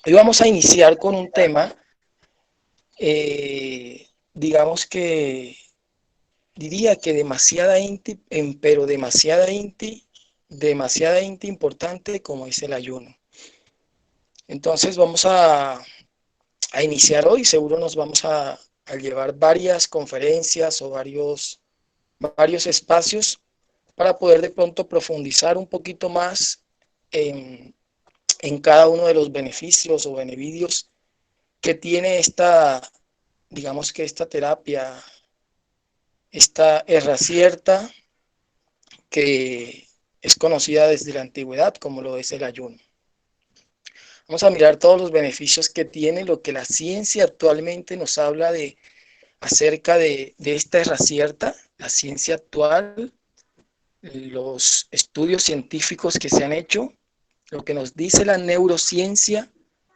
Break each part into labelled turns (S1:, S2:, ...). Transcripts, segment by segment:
S1: Hoy vamos a iniciar con un tema, digamos que diría que pero demasiadamente importante como es el ayuno. Entonces vamos a iniciar hoy, seguro nos vamos a llevar varias conferencias o varios espacios para poder de pronto profundizar un poquito más en, en cada uno de los beneficios o beneficios que tiene digamos que esta terapia, esta cierta que es conocida desde la antigüedad como lo es el ayuno. Vamos a mirar todos los beneficios que tiene, lo que la ciencia actualmente nos habla acerca de esta cierta, la ciencia actual, los estudios científicos que se han hecho, lo que nos dice la neurociencia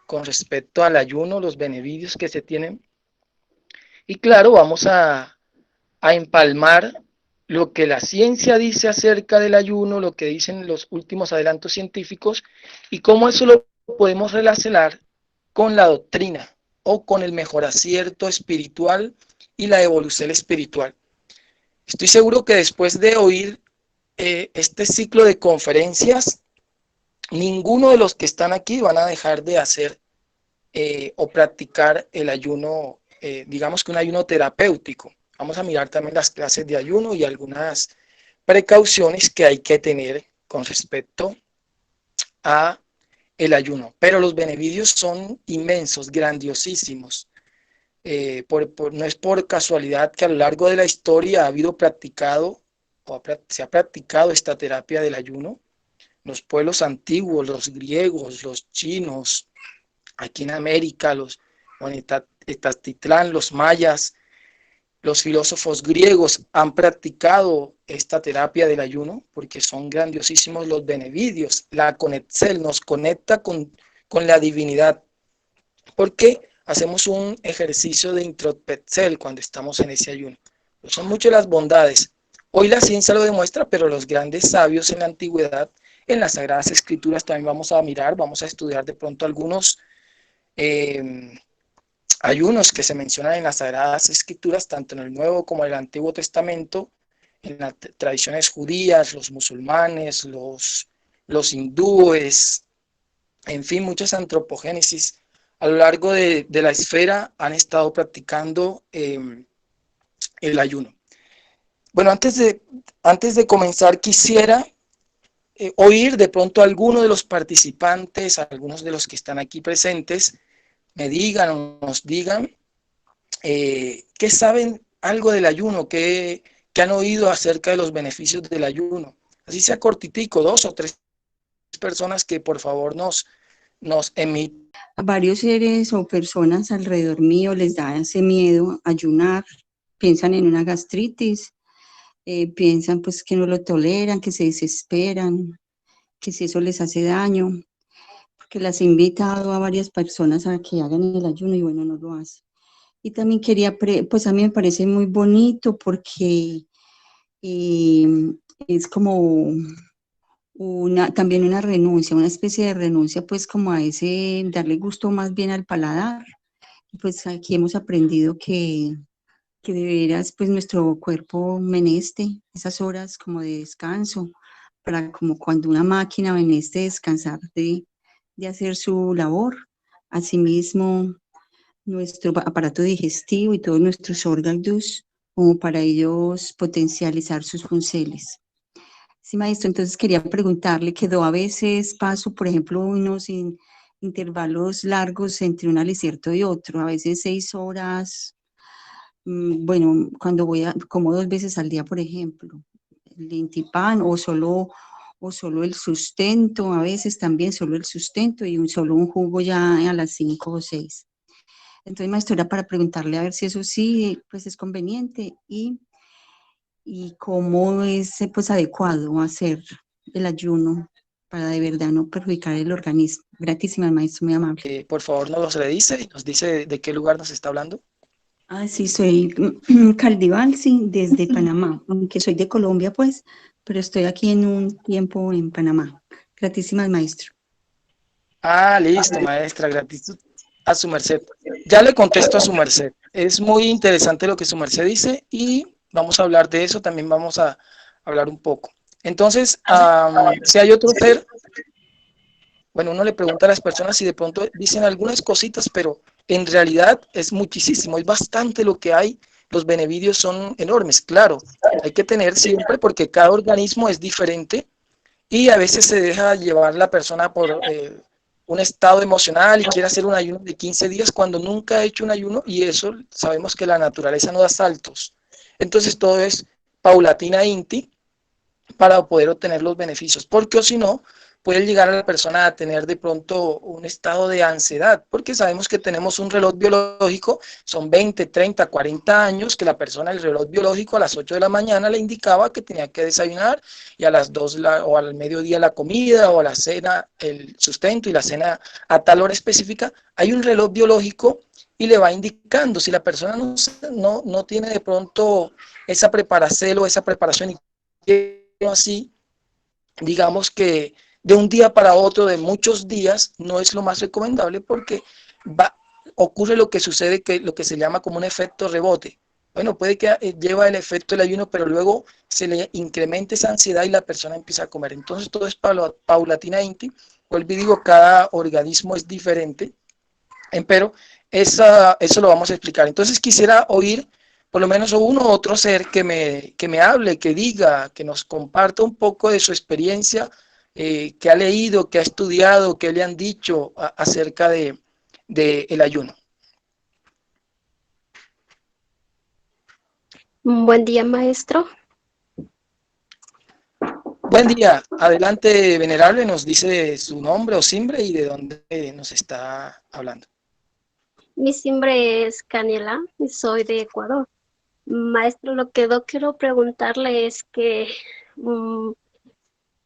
S1: con respecto al ayuno, los beneficios que se tienen. Y claro, vamos a empalmar lo que la ciencia dice acerca del ayuno, lo que dicen los últimos adelantos científicos y cómo eso lo podemos relacionar con la doctrina o con el mejor acierto espiritual y la evolución espiritual. Estoy seguro que después de oír este ciclo de conferencias, ninguno de los que están aquí van a dejar de hacer o practicar el ayuno, digamos que un ayuno terapéutico. Vamos a mirar también las clases de ayuno y algunas precauciones que hay que tener con respecto a el ayuno. Pero los beneficios son inmensos, grandiosísimos. No es por casualidad que a lo largo de la historia ha habido practicado se ha practicado esta terapia del ayuno. Los pueblos antiguos, los griegos, los chinos, aquí en América, en Tenochtitlán, los mayas, los filósofos griegos han practicado esta terapia del ayuno porque son grandiosísimos los beneficios. La Conetzel nos conecta con la divinidad porque hacemos un ejercicio de introspección cuando estamos en ese ayuno. Pues son muchas las bondades. Hoy la ciencia lo demuestra, pero los grandes sabios en la antigüedad, en las Sagradas Escrituras también vamos a mirar, vamos a estudiar de pronto algunos eh, ayunos que se mencionan en las Sagradas Escrituras, tanto en el Nuevo como en el Antiguo Testamento, en las tradiciones judías, los musulmanes, los hindúes, en fin, muchas antropogénesis a lo largo de la esfera han estado practicando el ayuno. Bueno, antes de comenzar quisiera oír de pronto a alguno de los participantes, a algunos de los que están aquí presentes, me digan o nos digan qué saben algo del ayuno, qué han oído acerca de los beneficios del ayuno. Así sea cortitico, 2 o 3 personas que por favor nos emiten.
S2: A varios seres o personas alrededor mío les da ese miedo a ayunar, piensan en una gastritis, piensan pues que no lo toleran, que se desesperan, que si eso les hace daño, porque las he invitado a varias personas a que hagan el ayuno y bueno, no lo hacen. Y también pues a mí me parece muy bonito porque eh, es como también una renuncia, una especie de renuncia pues como a ese, darle gusto más bien al paladar. Pues aquí hemos aprendido que de veras pues nuestro cuerpo meneste esas horas como de descanso, para como cuando una máquina meneste descansar de hacer su labor. Asimismo, nuestro aparato digestivo y todos nuestros órganos, como para ellos potencializar sus funciones. Sí, maestro, entonces quería preguntarle, quedó a veces paso, por ejemplo, unos intervalos largos entre un alicierto y otro, a veces 6 horas, bueno, cuando como 2 veces al día, por ejemplo, el Intipan o solo el sustento, a veces también solo el sustento y solo un jugo ya a las 5 o 6. Entonces, maestro, era para preguntarle a ver si eso sí, pues es conveniente y cómo es pues adecuado hacer el ayuno para de verdad no perjudicar el organismo. Gratísimas, maestro, muy amable.
S1: Por favor, nos lo dice y nos dice de qué lugar nos está hablando.
S2: Ah, sí, soy Caldival, sí, desde Panamá, aunque soy de Colombia, pues, pero estoy aquí en un tiempo en Panamá. Gratísimas, maestro.
S1: Ah, listo, maestra, gratitud a su merced. Ya le contesto a su merced. Es muy interesante lo que su merced dice y vamos a hablar de eso, también vamos a hablar un poco. Entonces, si hay otro ser, bueno, uno le pregunta a las personas si de pronto dicen algunas cositas, pero en realidad es muchísimo, es bastante lo que hay. Los beneficios son enormes, claro. Hay que tener siempre, porque cada organismo es diferente y a veces se deja llevar la persona por un estado emocional y quiere hacer un ayuno de 15 días cuando nunca ha hecho un ayuno y eso sabemos que la naturaleza no da saltos. Entonces todo es paulatina inti para poder obtener los beneficios, porque o si no, puede llegar a la persona a tener de pronto un estado de ansiedad, porque sabemos que tenemos un reloj biológico, son 20, 30, 40 años que la persona, el reloj biológico a las 8 de la mañana le indicaba que tenía que desayunar y a las 2 o al mediodía la comida o a la cena el sustento y la cena a tal hora específica, hay un reloj biológico y le va indicando si la persona no tiene de pronto esa preparación o esa preparación y así, digamos que de un día para otro, de muchos días, no es lo más recomendable porque va, ocurre lo que sucede, que lo que se llama como un efecto rebote. Bueno, puede que lleva el efecto del ayuno, pero luego se le incrementa esa ansiedad y la persona empieza a comer. Entonces todo es paulatinamente. Vuelvo y digo, cada organismo es diferente, pero eso lo vamos a explicar. Entonces quisiera oír por lo menos uno u otro ser que me hable, que diga, que nos comparta un poco de su experiencia, que ha leído, que ha estudiado, que le han dicho acerca de el ayuno.
S3: Buen día, maestro.
S1: Buen día, adelante, venerable, nos dice su nombre o simbre y de dónde nos está hablando.
S3: Mi nombre es Caniela y soy de Ecuador. Maestro, lo que yo quiero preguntarle es que, mm,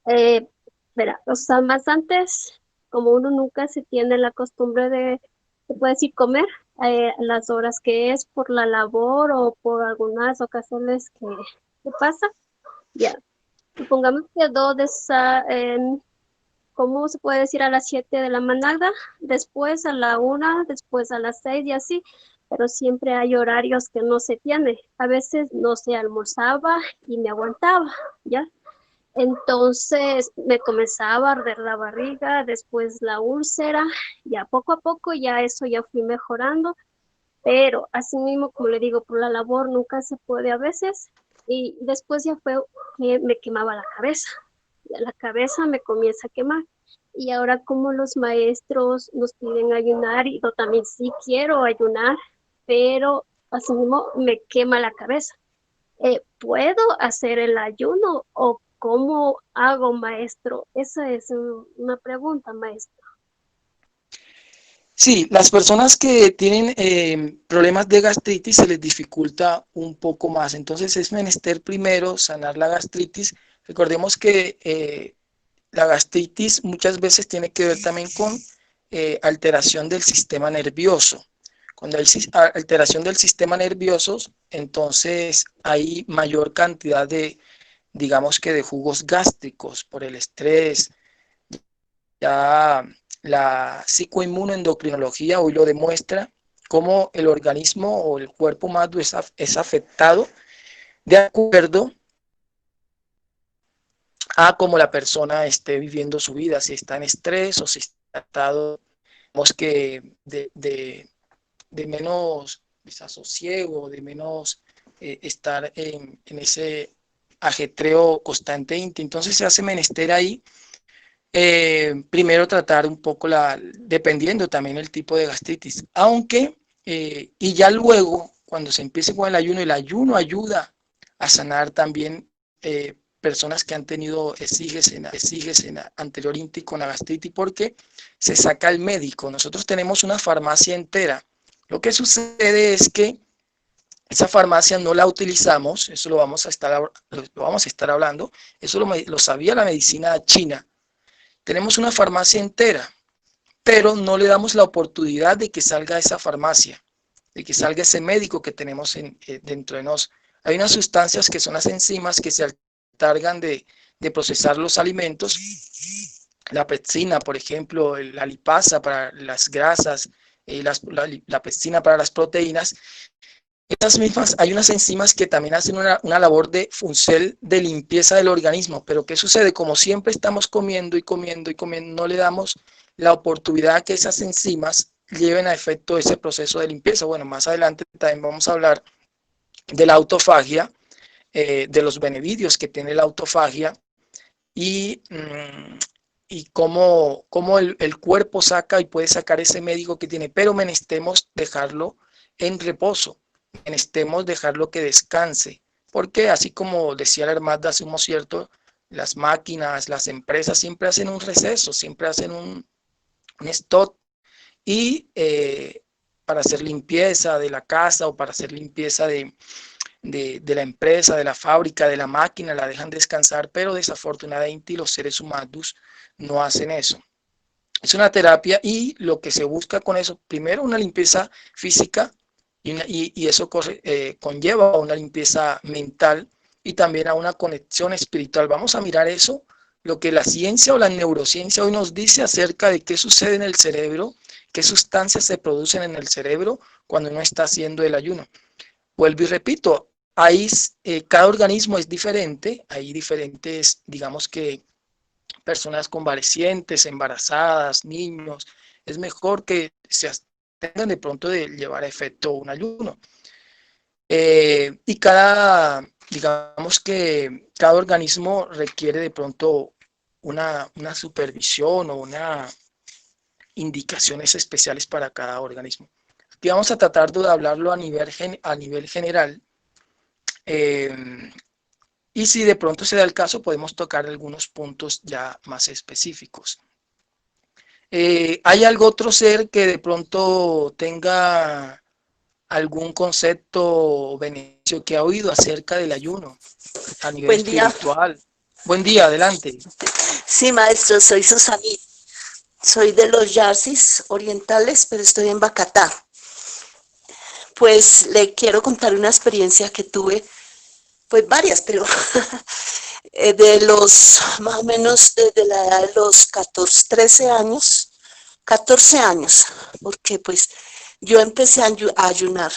S3: eh, verá, o sea, más antes, como uno nunca se tiene la costumbre de, se puede decir, comer a las horas que es por la labor o por algunas ocasiones que pasa, ya. Supongamos que dos de ¿cómo se puede decir? A las 7 de la mañana, después a la 1, después a las 6 y así, pero siempre hay horarios que no se tiene. A veces no se almorzaba y me aguantaba, ¿ya? Entonces me comenzaba a arder la barriga, después la úlcera, ya poco a poco ya eso ya fui mejorando, pero así mismo, como le digo, por la labor nunca se puede a veces, y después ya fue que me quemaba la cabeza, la cabeza me comienza a quemar. Y ahora como los maestros nos piden ayunar, y yo también sí quiero ayunar, pero así mismo me quema la cabeza. ¿Puedo hacer el ayuno o cómo hago, maestro? Esa es una pregunta, maestro.
S1: Sí, las personas que tienen problemas de gastritis se les dificulta un poco más, entonces es menester primero sanar la gastritis. Recordemos que la gastritis muchas veces tiene que ver también con alteración del sistema nervioso. Cuando hay alteración del sistema nervioso, entonces hay mayor cantidad de, digamos que de jugos gástricos por el estrés. Ya la psicoinmunoendocrinología hoy lo demuestra, cómo el organismo o el cuerpo humano es afectado de acuerdo a cómo la persona esté viviendo su vida, si está en estrés o si está estado, digamos que de menos desasosiego, de menos estar en ese ajetreo constante. Entonces se hace menester ahí primero tratar un poco dependiendo también el tipo de gastritis, aunque, y ya luego, cuando se empiece con el ayuno ayuda a sanar también personas que han tenido esiges en anterior con la gastritis, porque se saca el médico. Nosotros tenemos una farmacia entera. Lo que sucede es que esa farmacia no la utilizamos, eso lo vamos a estar hablando, eso lo sabía la medicina china. Tenemos una farmacia entera, pero no le damos la oportunidad de que salga esa farmacia, de que salga ese médico que tenemos dentro de nosotros. Hay unas sustancias que son las enzimas que se encargan de procesar los alimentos la pectina, por ejemplo, la lipasa para las grasas, la pectina para las proteínas. Estas mismas, hay unas enzimas que también hacen una labor de función de limpieza del organismo, pero ¿qué sucede? Como siempre estamos comiendo y comiendo y comiendo, no le damos la oportunidad a que esas enzimas lleven a efecto ese proceso de limpieza. Bueno, más adelante también vamos a hablar de la autofagia, de los beneficios que tiene la autofagia y, y cómo el cuerpo saca y puede sacar ese médico que tiene, pero menestemos dejarlo en reposo, menestemos dejarlo que descanse, porque así como decía la hermana hace un cierto, las máquinas, las empresas siempre hacen un receso, siempre hacen un stop y para hacer limpieza de la casa o para hacer limpieza de la empresa, de la fábrica, de la máquina, la dejan descansar, pero desafortunadamente los seres humanos no hacen eso. Es una terapia y lo que se busca con eso, primero una limpieza física y eso conlleva a una limpieza mental y también a una conexión espiritual. Vamos a mirar eso, lo que la ciencia o la neurociencia hoy nos dice acerca de qué sucede en el cerebro, qué sustancias se producen en el cerebro cuando uno está haciendo el ayuno. Vuelvo y repito, ahí cada organismo es diferente, hay diferentes, digamos que personas convalecientes, embarazadas, niños, es mejor que se abstengan de pronto de llevar a efecto un ayuno. Y digamos que cada organismo requiere de pronto una supervisión o una indicaciones especiales para cada organismo. Aquí vamos a tratar de hablarlo a nivel general. Y si de pronto se da el caso, podemos tocar algunos puntos ya más específicos. ¿Hay algún otro ser que de pronto tenga algún concepto o beneficio que ha oído acerca del ayuno a nivel
S4: Buen día.
S1: espiritual? Buen día, adelante.
S4: Sí, maestro, soy Susanita. Soy de los Yarsis orientales, pero estoy en Bacatá. Pues le quiero contar una experiencia que tuve, pues varias, pero de los, más o menos desde la edad de los 14 años, porque pues yo empecé a ayunar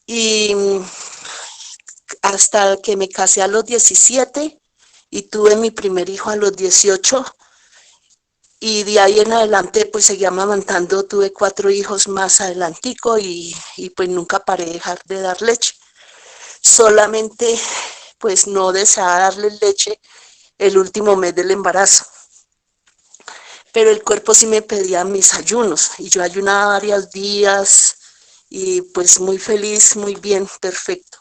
S4: y hasta que me casé a los 17 y tuve mi primer hijo a los 18 y de ahí en adelante pues seguía amamantando, tuve 4 hijos más adelantico y pues nunca paré de dejar de dar leche. Solamente pues no deseaba darle leche el último mes del embarazo. Pero el cuerpo sí me pedía mis ayunos y yo ayunaba varios días y pues muy feliz, muy bien, perfecto.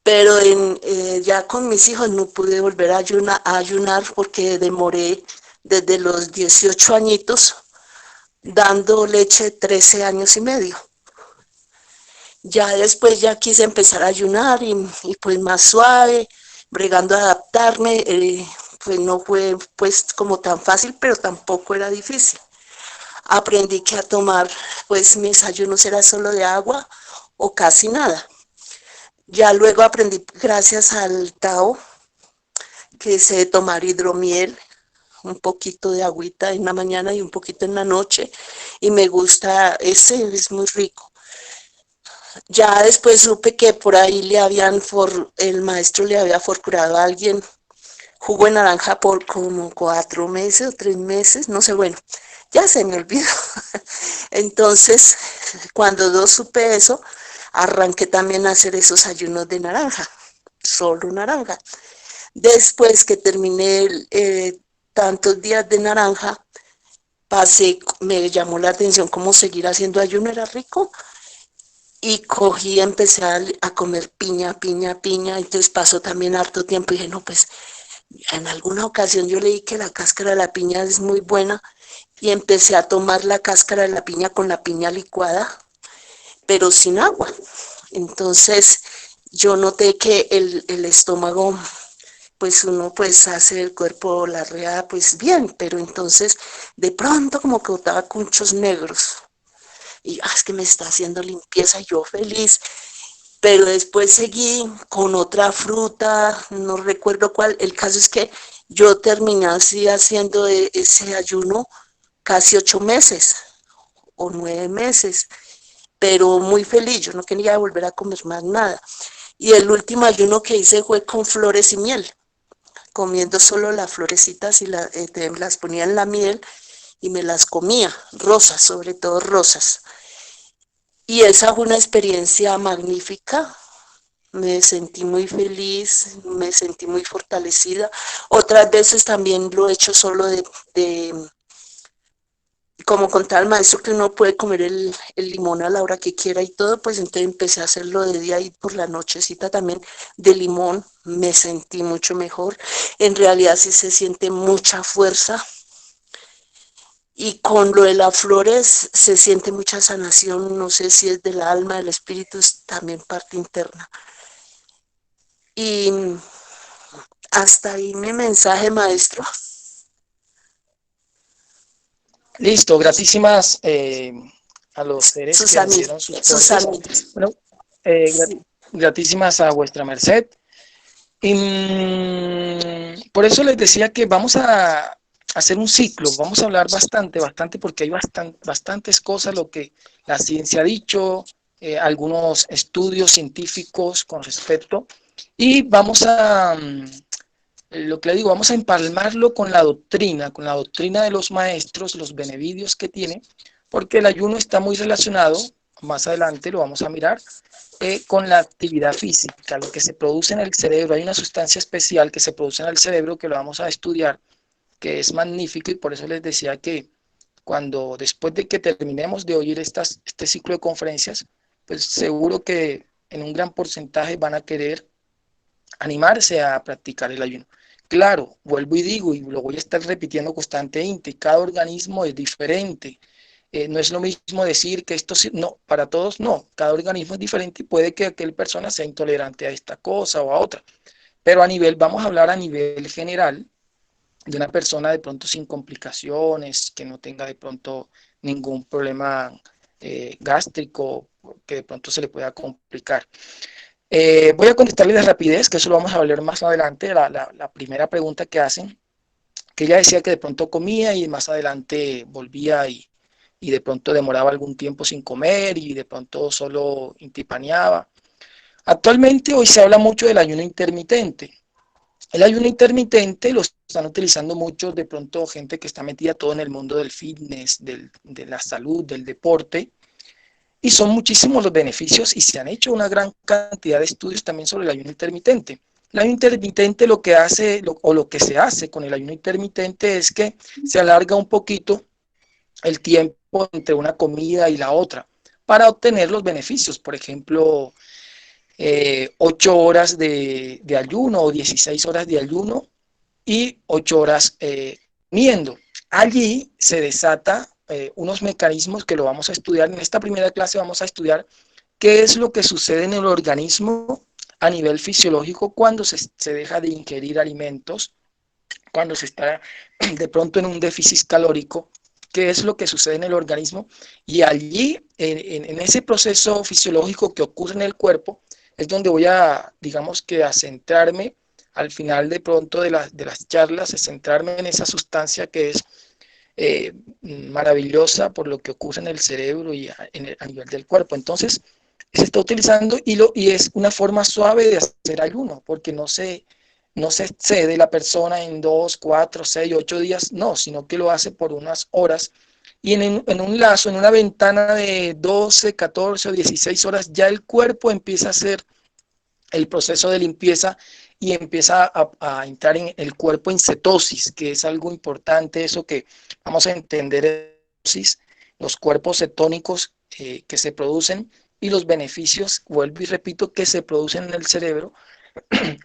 S4: Pero ya con mis hijos no pude volver a ayunar porque demoré desde los 18 añitos dando leche 13 años y medio. Ya después ya quise empezar a ayunar y pues más suave, bregando a adaptarme, pues no fue pues como tan fácil, pero tampoco era difícil. Aprendí que a tomar pues mis ayunos era solo de agua o casi nada. Ya luego aprendí, gracias al Tao, que sé tomar hidromiel, un poquito de agüita en la mañana y un poquito en la noche, y me gusta, ese es muy rico. Ya después supe que por ahí el maestro le había forcurado a alguien jugo de naranja por como 4 meses o 3 meses, no sé, bueno, ya se me olvidó. Entonces, cuando yo supe eso, arranqué también a hacer esos ayunos de naranja, solo naranja. Después que terminé tantos días de naranja, me llamó la atención cómo seguir haciendo ayuno, era rico. Y empecé a comer piña, entonces pasó también harto tiempo y dije, no, pues en alguna ocasión yo leí que la cáscara de la piña es muy buena y empecé a tomar la cáscara de la piña con la piña licuada, pero sin agua. Entonces yo noté que el estómago, pues uno pues hace el cuerpo, la rea, pues bien, pero entonces de pronto como que botaba conchos negros. Y es que me está haciendo limpieza, yo feliz. Pero después seguí con otra fruta, no recuerdo cuál. El caso es que Yo terminé así haciendo ese ayuno casi 8 meses o 9 meses, pero muy feliz, yo no quería volver a comer más nada. Y el último ayuno que hice fue con flores y miel, comiendo solo las florecitas y las ponía en la miel y me las comía, rosas, sobre todo rosas. Y esa fue una experiencia magnífica, me sentí muy feliz, me sentí muy fortalecida. Otras veces también lo he hecho solo de como contaba el maestro que uno puede comer el limón a la hora que quiera y todo, pues entonces empecé a hacerlo de día y por la nochecita también de limón, me sentí mucho mejor. En realidad sí se siente mucha fuerza y con lo de las flores se siente mucha sanación, no sé si es del alma, del espíritu, es también parte interna. Y hasta ahí mi mensaje, maestro.
S1: Listo, gratísimas a los seres que nos dieron sus aportes. Bueno,
S4: Sí.
S1: gratísimas a vuestra merced. Y, por eso les decía que vamos a hacer un ciclo, vamos a hablar bastante, porque hay bastantes cosas, lo que la ciencia ha dicho, algunos estudios científicos con respecto, y vamos a, lo que le digo, vamos a empalmarlo con la doctrina de los maestros, los beneficios que tiene, porque el ayuno está muy relacionado, más adelante lo vamos a mirar, con la actividad física, lo que se produce en el cerebro. Hay una sustancia especial que se produce en el cerebro que lo vamos a estudiar, que es magnífico, y por eso les decía que después de que terminemos de oír este ciclo de conferencias, pues seguro que en un gran porcentaje van a querer animarse a practicar el ayuno. Claro, vuelvo y digo, y lo voy a estar repitiendo constantemente, cada organismo es diferente. No es lo mismo decir que esto no, para todos no, cada organismo es diferente y puede que aquella persona sea intolerante a esta cosa o a otra, pero vamos a hablar a nivel general de una persona de pronto sin complicaciones, que no tenga de pronto ningún problema gástrico, que de pronto se le pueda complicar. Voy a contestarle de rapidez, que eso lo vamos a hablar más adelante, la primera pregunta que hacen, que ella decía que de pronto comía y más adelante volvía y de pronto demoraba algún tiempo sin comer y de pronto solo intipaneaba. Actualmente hoy se habla mucho del ayuno intermitente. El ayuno intermitente lo están utilizando mucho de pronto gente que está metida todo en el mundo del fitness, de la salud, del deporte, y son muchísimos los beneficios y se han hecho una gran cantidad de estudios también sobre el ayuno intermitente. El ayuno intermitente lo que hace, o lo que se hace con el ayuno intermitente es que se alarga un poquito el tiempo entre una comida y la otra para obtener los beneficios. Por ejemplo, 8 horas de ayuno o 16 horas de ayuno y 8 horas comiendo. Allí se desata unos mecanismos que lo vamos a estudiar. En esta primera clase vamos a estudiar qué es lo que sucede en el organismo a nivel fisiológico cuando se deja de ingerir alimentos, cuando se está de pronto en un déficit calórico, qué es lo que sucede en el organismo, y allí, en ese proceso fisiológico que ocurre en el cuerpo, es donde voy a, digamos que a centrarme al final de pronto de las charlas, es centrarme en esa sustancia que es maravillosa por lo que ocurre en el cerebro y a nivel del cuerpo. Entonces, se está utilizando y es una forma suave de hacer ayuno, porque no se excede la persona en 2, 4, 6, 8 días, no, sino que lo hace por unas horas y en un lazo, en una ventana de 12, 14 o 16 horas, ya el cuerpo empieza a hacer el proceso de limpieza y empieza a entrar en el cuerpo en cetosis, que es algo importante, eso que vamos a entender, los cuerpos cetónicos que se producen y los beneficios, vuelvo y repito, que se producen en el cerebro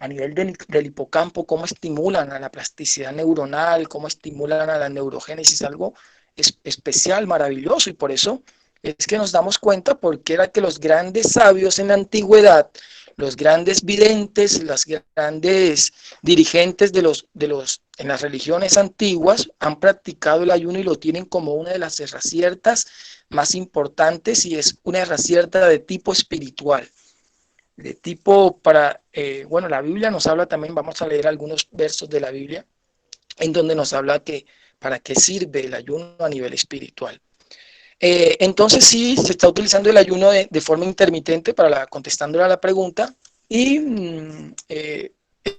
S1: a nivel del hipocampo, cómo estimulan a la plasticidad neuronal, cómo estimulan a la neurogénesis, algo especial, maravilloso, y por eso es que nos damos cuenta porque era que los grandes sabios en la antigüedad, los grandes videntes, los grandes dirigentes en las religiones antiguas han practicado el ayuno y lo tienen como una de las herramientas más importantes, y es una herramienta de tipo espiritual, de tipo bueno, la Biblia nos habla también, vamos a leer algunos versos de la Biblia, en donde nos habla que para qué sirve el ayuno a nivel espiritual. Entonces sí, se está utilizando el ayuno de forma intermitente contestándole a la pregunta y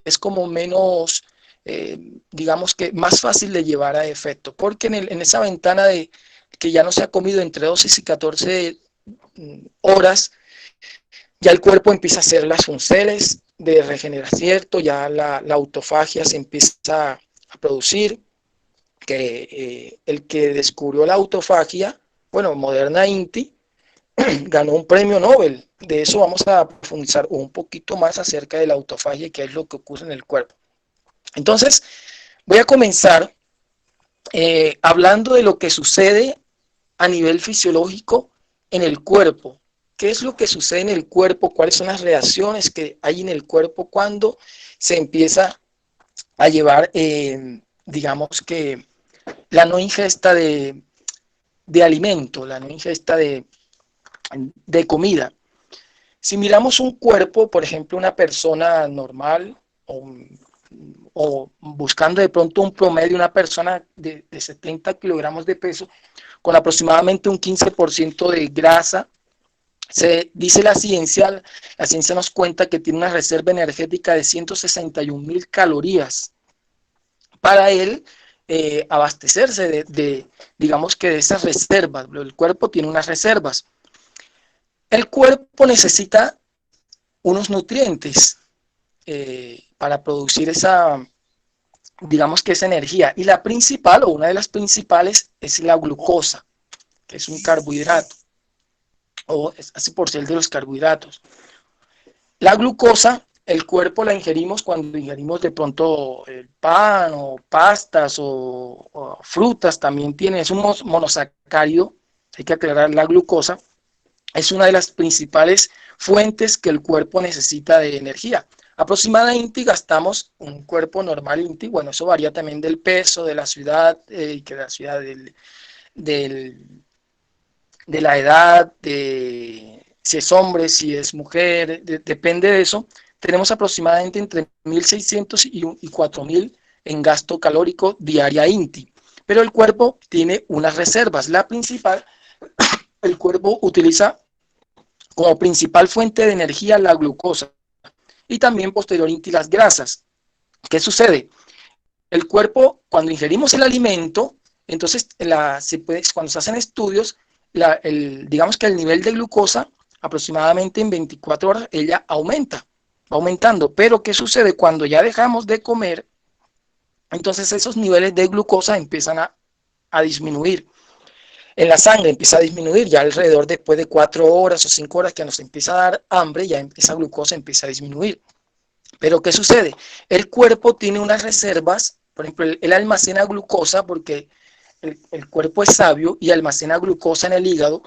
S1: es como menos, digamos que más fácil de llevar a efecto, porque en esa ventana de que ya no se ha comido entre 12 y 14 horas, ya el cuerpo empieza a hacer las funciones de regeneración, ¿cierto? Ya la autofagia se empieza a producir, que el que descubrió la autofagia, bueno, Moderna Inti, ganó un premio Nobel. De eso vamos a profundizar un poquito más acerca de la autofagia y qué es lo que ocurre en el cuerpo. Entonces, voy a comenzar hablando de lo que sucede a nivel fisiológico en el cuerpo. ¿Qué es lo que sucede en el cuerpo? ¿Cuáles son las reacciones que hay en el cuerpo cuando se empieza a llevar, digamos que, la no ingesta de alimento, la no ingesta de comida? Si miramos un cuerpo, por ejemplo, una persona normal o buscando de pronto un promedio, una persona de 70 kilogramos de peso con aproximadamente un 15% de grasa, se dice la ciencia nos cuenta que tiene una reserva energética de 161.000 calorías para él abastecerse digamos que de esas reservas. El cuerpo tiene unas reservas. El cuerpo necesita unos nutrientes para producir esa, digamos que esa energía. Y la principal, o una de las principales, es la glucosa, que es un carbohidrato, o así por ser de los carbohidratos. La glucosa, el cuerpo la ingerimos cuando ingerimos de pronto el pan o pastas o frutas, también tiene, es un monosacárido, hay que aclarar, la glucosa es una de las principales fuentes que el cuerpo necesita de energía. Aproximadamente gastamos un cuerpo normal, INTI, bueno, eso varía también del peso, de la ciudad, que la ciudad de la edad, de si es hombre, si es mujer, depende de eso. Tenemos aproximadamente entre 1.600 y 4.000 en gasto calórico diaria INTI. Pero el cuerpo tiene unas reservas. La principal, el cuerpo utiliza como principal fuente de energía la glucosa y también posterior INTI las grasas. ¿Qué sucede? El cuerpo, cuando ingerimos el alimento, entonces cuando se hacen estudios, digamos que el nivel de glucosa aproximadamente en 24 horas ella aumenta, va aumentando. Pero ¿qué sucede? Cuando ya dejamos de comer, entonces esos niveles de glucosa empiezan a disminuir. En la sangre empieza a disminuir, ya alrededor después de 4 horas o 5 horas que nos empieza a dar hambre, ya esa glucosa empieza a disminuir. Pero ¿qué sucede? El cuerpo tiene unas reservas, por ejemplo, él almacena glucosa porque el cuerpo es sabio y almacena glucosa en el hígado,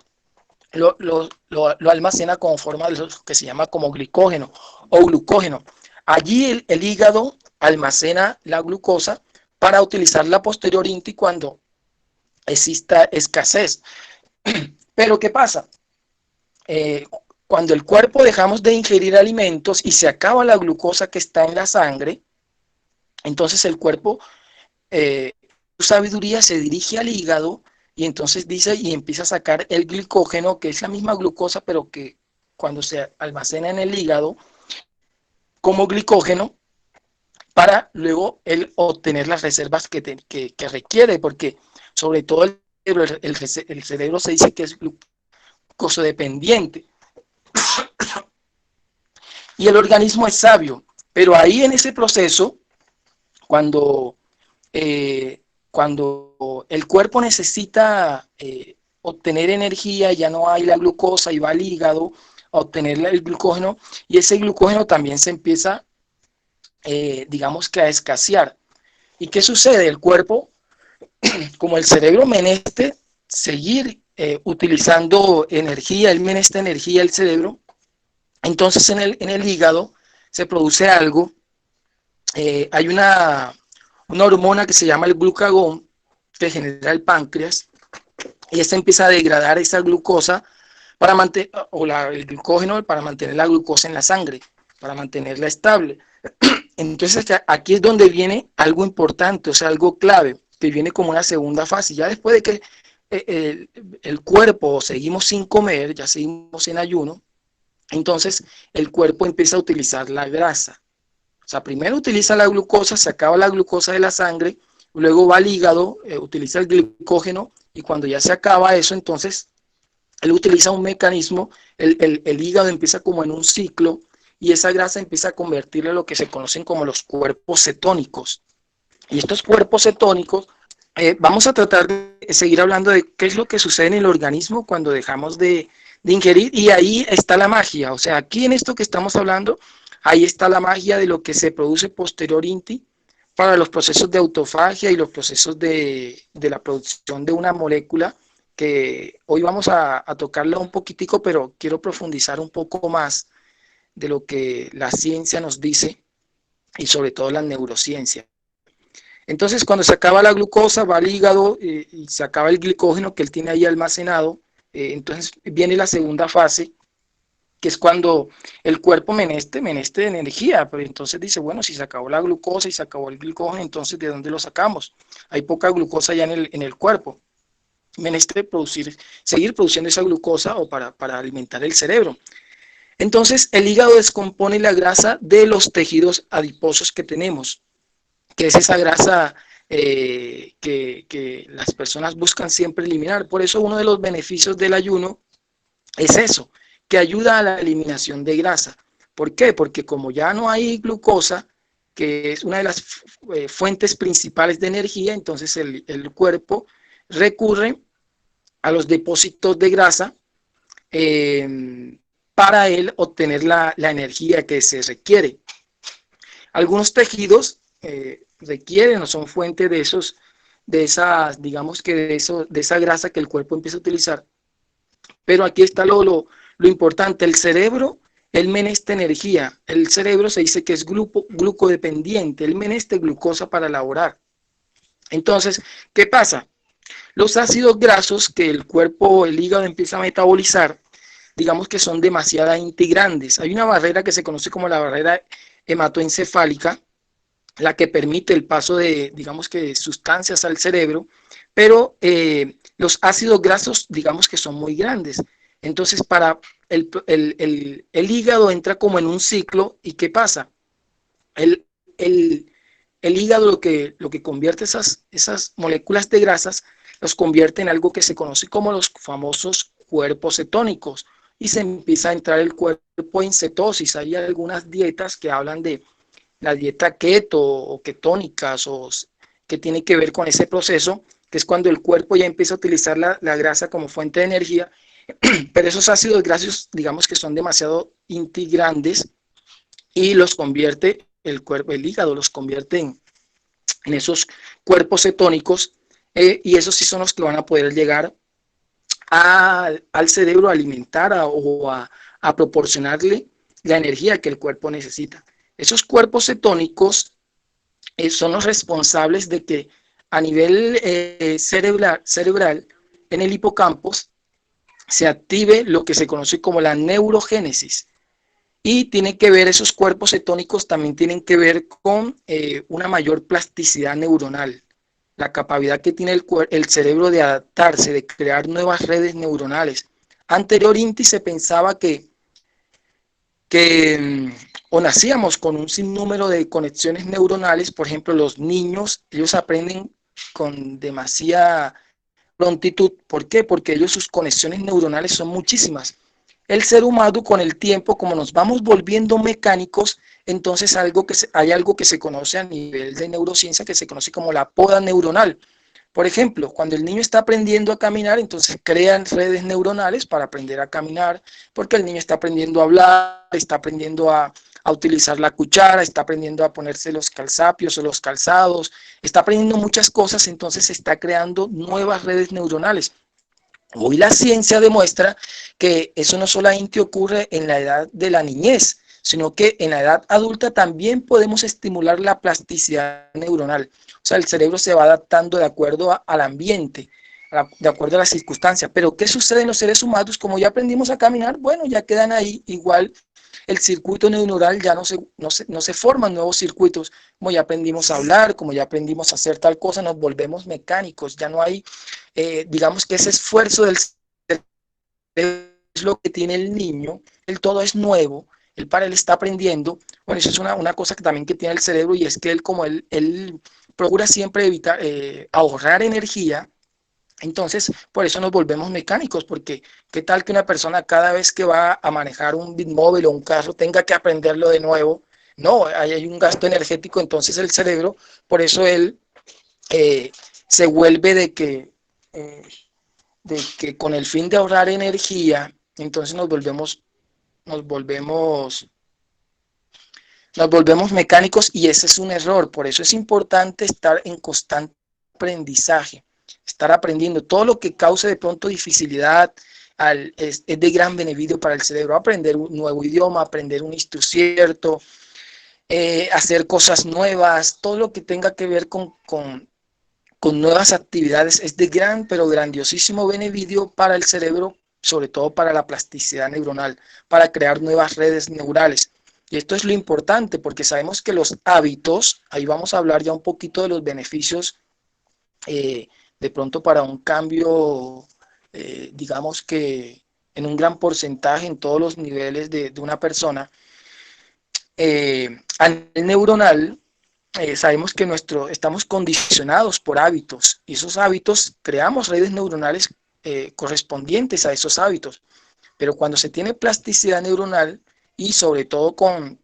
S1: lo almacena como forma de lo que se llama como glicógeno o glucógeno. Allí el hígado almacena la glucosa para utilizarla posterior INTI cuando exista escasez. Pero ¿qué pasa? Cuando el cuerpo dejamos de ingerir alimentos y se acaba la glucosa que está en la sangre, entonces el cuerpo, su sabiduría se dirige al hígado y entonces dice y empieza a sacar el glicógeno, que es la misma glucosa, pero que cuando se almacena en el hígado como glicógeno, para luego él obtener las reservas que requiere, porque sobre todo el cerebro se dice que es glucosodependiente. Y el organismo es sabio, pero ahí en ese proceso, cuando el cuerpo necesita obtener energía, ya no hay la glucosa y va al hígado a obtener el glucógeno, y ese glucógeno también se empieza, digamos que a escasear. ¿Y qué sucede? El cuerpo, como el cerebro meneste seguir utilizando energía, él meneste energía el cerebro, entonces en el hígado se produce algo, hay una hormona que se llama el glucagón que genera el páncreas y esta empieza a degradar esa glucosa para mantener, el glucógeno para mantener la glucosa en la sangre, para mantenerla estable. Entonces aquí es donde viene algo importante, o sea, algo clave, que viene como una segunda fase. Ya después de que el cuerpo seguimos sin comer, ya seguimos en ayuno, entonces el cuerpo empieza a utilizar la grasa. O sea, primero utiliza la glucosa, se acaba la glucosa de la sangre, luego va al hígado, utiliza el glicógeno, y cuando ya se acaba eso, entonces él utiliza un mecanismo, el hígado empieza como en un ciclo, y esa grasa empieza a convertirle en lo que se conocen como los cuerpos cetónicos. Y estos cuerpos cetónicos, vamos a tratar de seguir hablando de qué es lo que sucede en el organismo cuando dejamos de ingerir, y ahí está la magia. O sea, aquí en esto que estamos hablando, ahí está la magia de lo que se produce posterior INTI para los procesos de autofagia y los procesos de la producción de una molécula que hoy vamos a tocarla un poquitico, pero quiero profundizar un poco más de lo que la ciencia nos dice y sobre todo la neurociencia. Entonces, cuando se acaba la glucosa, va al hígado y se acaba el glicógeno que él tiene ahí almacenado. Entonces viene la segunda fase, que es cuando el cuerpo meneste de energía. Pero entonces dice, bueno, si se acabó la glucosa y se acabó el glicógeno, entonces ¿de dónde lo sacamos? Hay poca glucosa ya en el cuerpo. Meneste seguir produciendo esa glucosa o para alimentar el cerebro. Entonces el hígado descompone la grasa de los tejidos adiposos que tenemos, que es esa grasa que las personas buscan siempre eliminar. Por eso uno de los beneficios del ayuno es eso, que ayuda a la eliminación de grasa. ¿Por qué? Porque como ya no hay glucosa, que es una de las fuentes principales de energía, entonces el cuerpo recurre a los depósitos de grasa para él obtener la energía que se requiere. Algunos tejidos requieren o son fuente de esas, digamos que de esa grasa que el cuerpo empieza a utilizar. Pero aquí está lo importante, el cerebro, él meneste energía. El cerebro se dice que es glucodependiente, él meneste glucosa para elaborar. Entonces, ¿qué pasa? Los ácidos grasos que el cuerpo, el hígado empieza a metabolizar, digamos que son demasiadamente grandes. Hay una barrera que se conoce como la barrera hematoencefálica, la que permite el paso de, digamos que, sustancias al cerebro, pero los ácidos grasos, digamos que son muy grandes. Entonces, para el hígado entra como en un ciclo, ¿y qué pasa? El hígado lo que convierte esas moléculas de grasas, los convierte en algo que se conoce como los famosos cuerpos cetónicos, y se empieza a entrar el cuerpo en cetosis. Hay algunas dietas que hablan de la dieta keto o ketónicas, o que tiene que ver con ese proceso, que es cuando el cuerpo ya empieza a utilizar la grasa como fuente de energía, pero esos ácidos grasos, digamos que son demasiado grandes, y los convierte el hígado los convierte en esos cuerpos cetónicos, y esos sí son los que van a poder llegar al cerebro a alimentar o a proporcionarle la energía que el cuerpo necesita. Esos cuerpos cetónicos son los responsables de que a nivel cerebral, en el hipocampo, se active lo que se conoce como la neurogénesis. Y tiene que ver, esos cuerpos cetónicos también tienen que ver con una mayor plasticidad neuronal, la capacidad que tiene el cerebro de adaptarse, de crear nuevas redes neuronales. Anteriormente se pensaba que o nacíamos con un sinnúmero de conexiones neuronales. Por ejemplo, los niños, ellos aprenden con demasiada prontitud. ¿Por qué? Porque ellos, sus conexiones neuronales son muchísimas. El ser humano, con el tiempo, como nos vamos volviendo mecánicos, entonces hay algo que se conoce a nivel de neurociencia, que se conoce como la poda neuronal. Por ejemplo, cuando el niño está aprendiendo a caminar, entonces crean redes neuronales para aprender a caminar, porque el niño está aprendiendo a hablar, está aprendiendo a utilizar la cuchara, está aprendiendo a ponerse los calzapios o los calzados, está aprendiendo muchas cosas, entonces se está creando nuevas redes neuronales. Hoy la ciencia demuestra que eso no solamente ocurre en la edad de la niñez, sino que en la edad adulta también podemos estimular la plasticidad neuronal. O sea, el cerebro se va adaptando de acuerdo al ambiente, de acuerdo a las circunstancias. Pero ¿qué sucede en los seres humanos? Como ya aprendimos a caminar, bueno, ya quedan ahí igual el circuito neuronal ya no se forman nuevos circuitos, como ya aprendimos a hablar, como ya aprendimos a hacer tal cosa, nos volvemos mecánicos, ya no hay, digamos que ese esfuerzo del es lo que tiene el niño, el todo es nuevo, él para él está aprendiendo. Bueno, eso es una cosa que también que tiene el cerebro, y es que él, como él procura siempre evitar, ahorrar energía. Entonces, por eso nos volvemos mecánicos, porque qué tal que una persona cada vez que va a manejar un bitmóvil o un carro tenga que aprenderlo de nuevo. No, ahí hay un gasto energético. Entonces el cerebro, por eso él se vuelve eh, de que con el fin de ahorrar energía, entonces nos volvemos, nos volvemos mecánicos, y ese es un error. Por eso es importante estar en constante aprendizaje, estar aprendiendo todo lo que cause de pronto dificilidad. Es de gran beneficio para el cerebro aprender un nuevo idioma, aprender un instrumento, hacer cosas nuevas, todo lo que tenga que ver con nuevas actividades es de gran, pero grandiosísimo beneficio para el cerebro, sobre todo para la plasticidad neuronal, para crear nuevas redes neurales. Y esto es lo importante, porque sabemos que los hábitos, ahí vamos a hablar ya un poquito de los beneficios, de pronto para un cambio, digamos que en un gran porcentaje en todos los niveles de una persona. A nivel neuronal, sabemos que estamos condicionados por hábitos, y esos hábitos creamos redes neuronales correspondientes a esos hábitos. Pero cuando se tiene plasticidad neuronal, y sobre todo con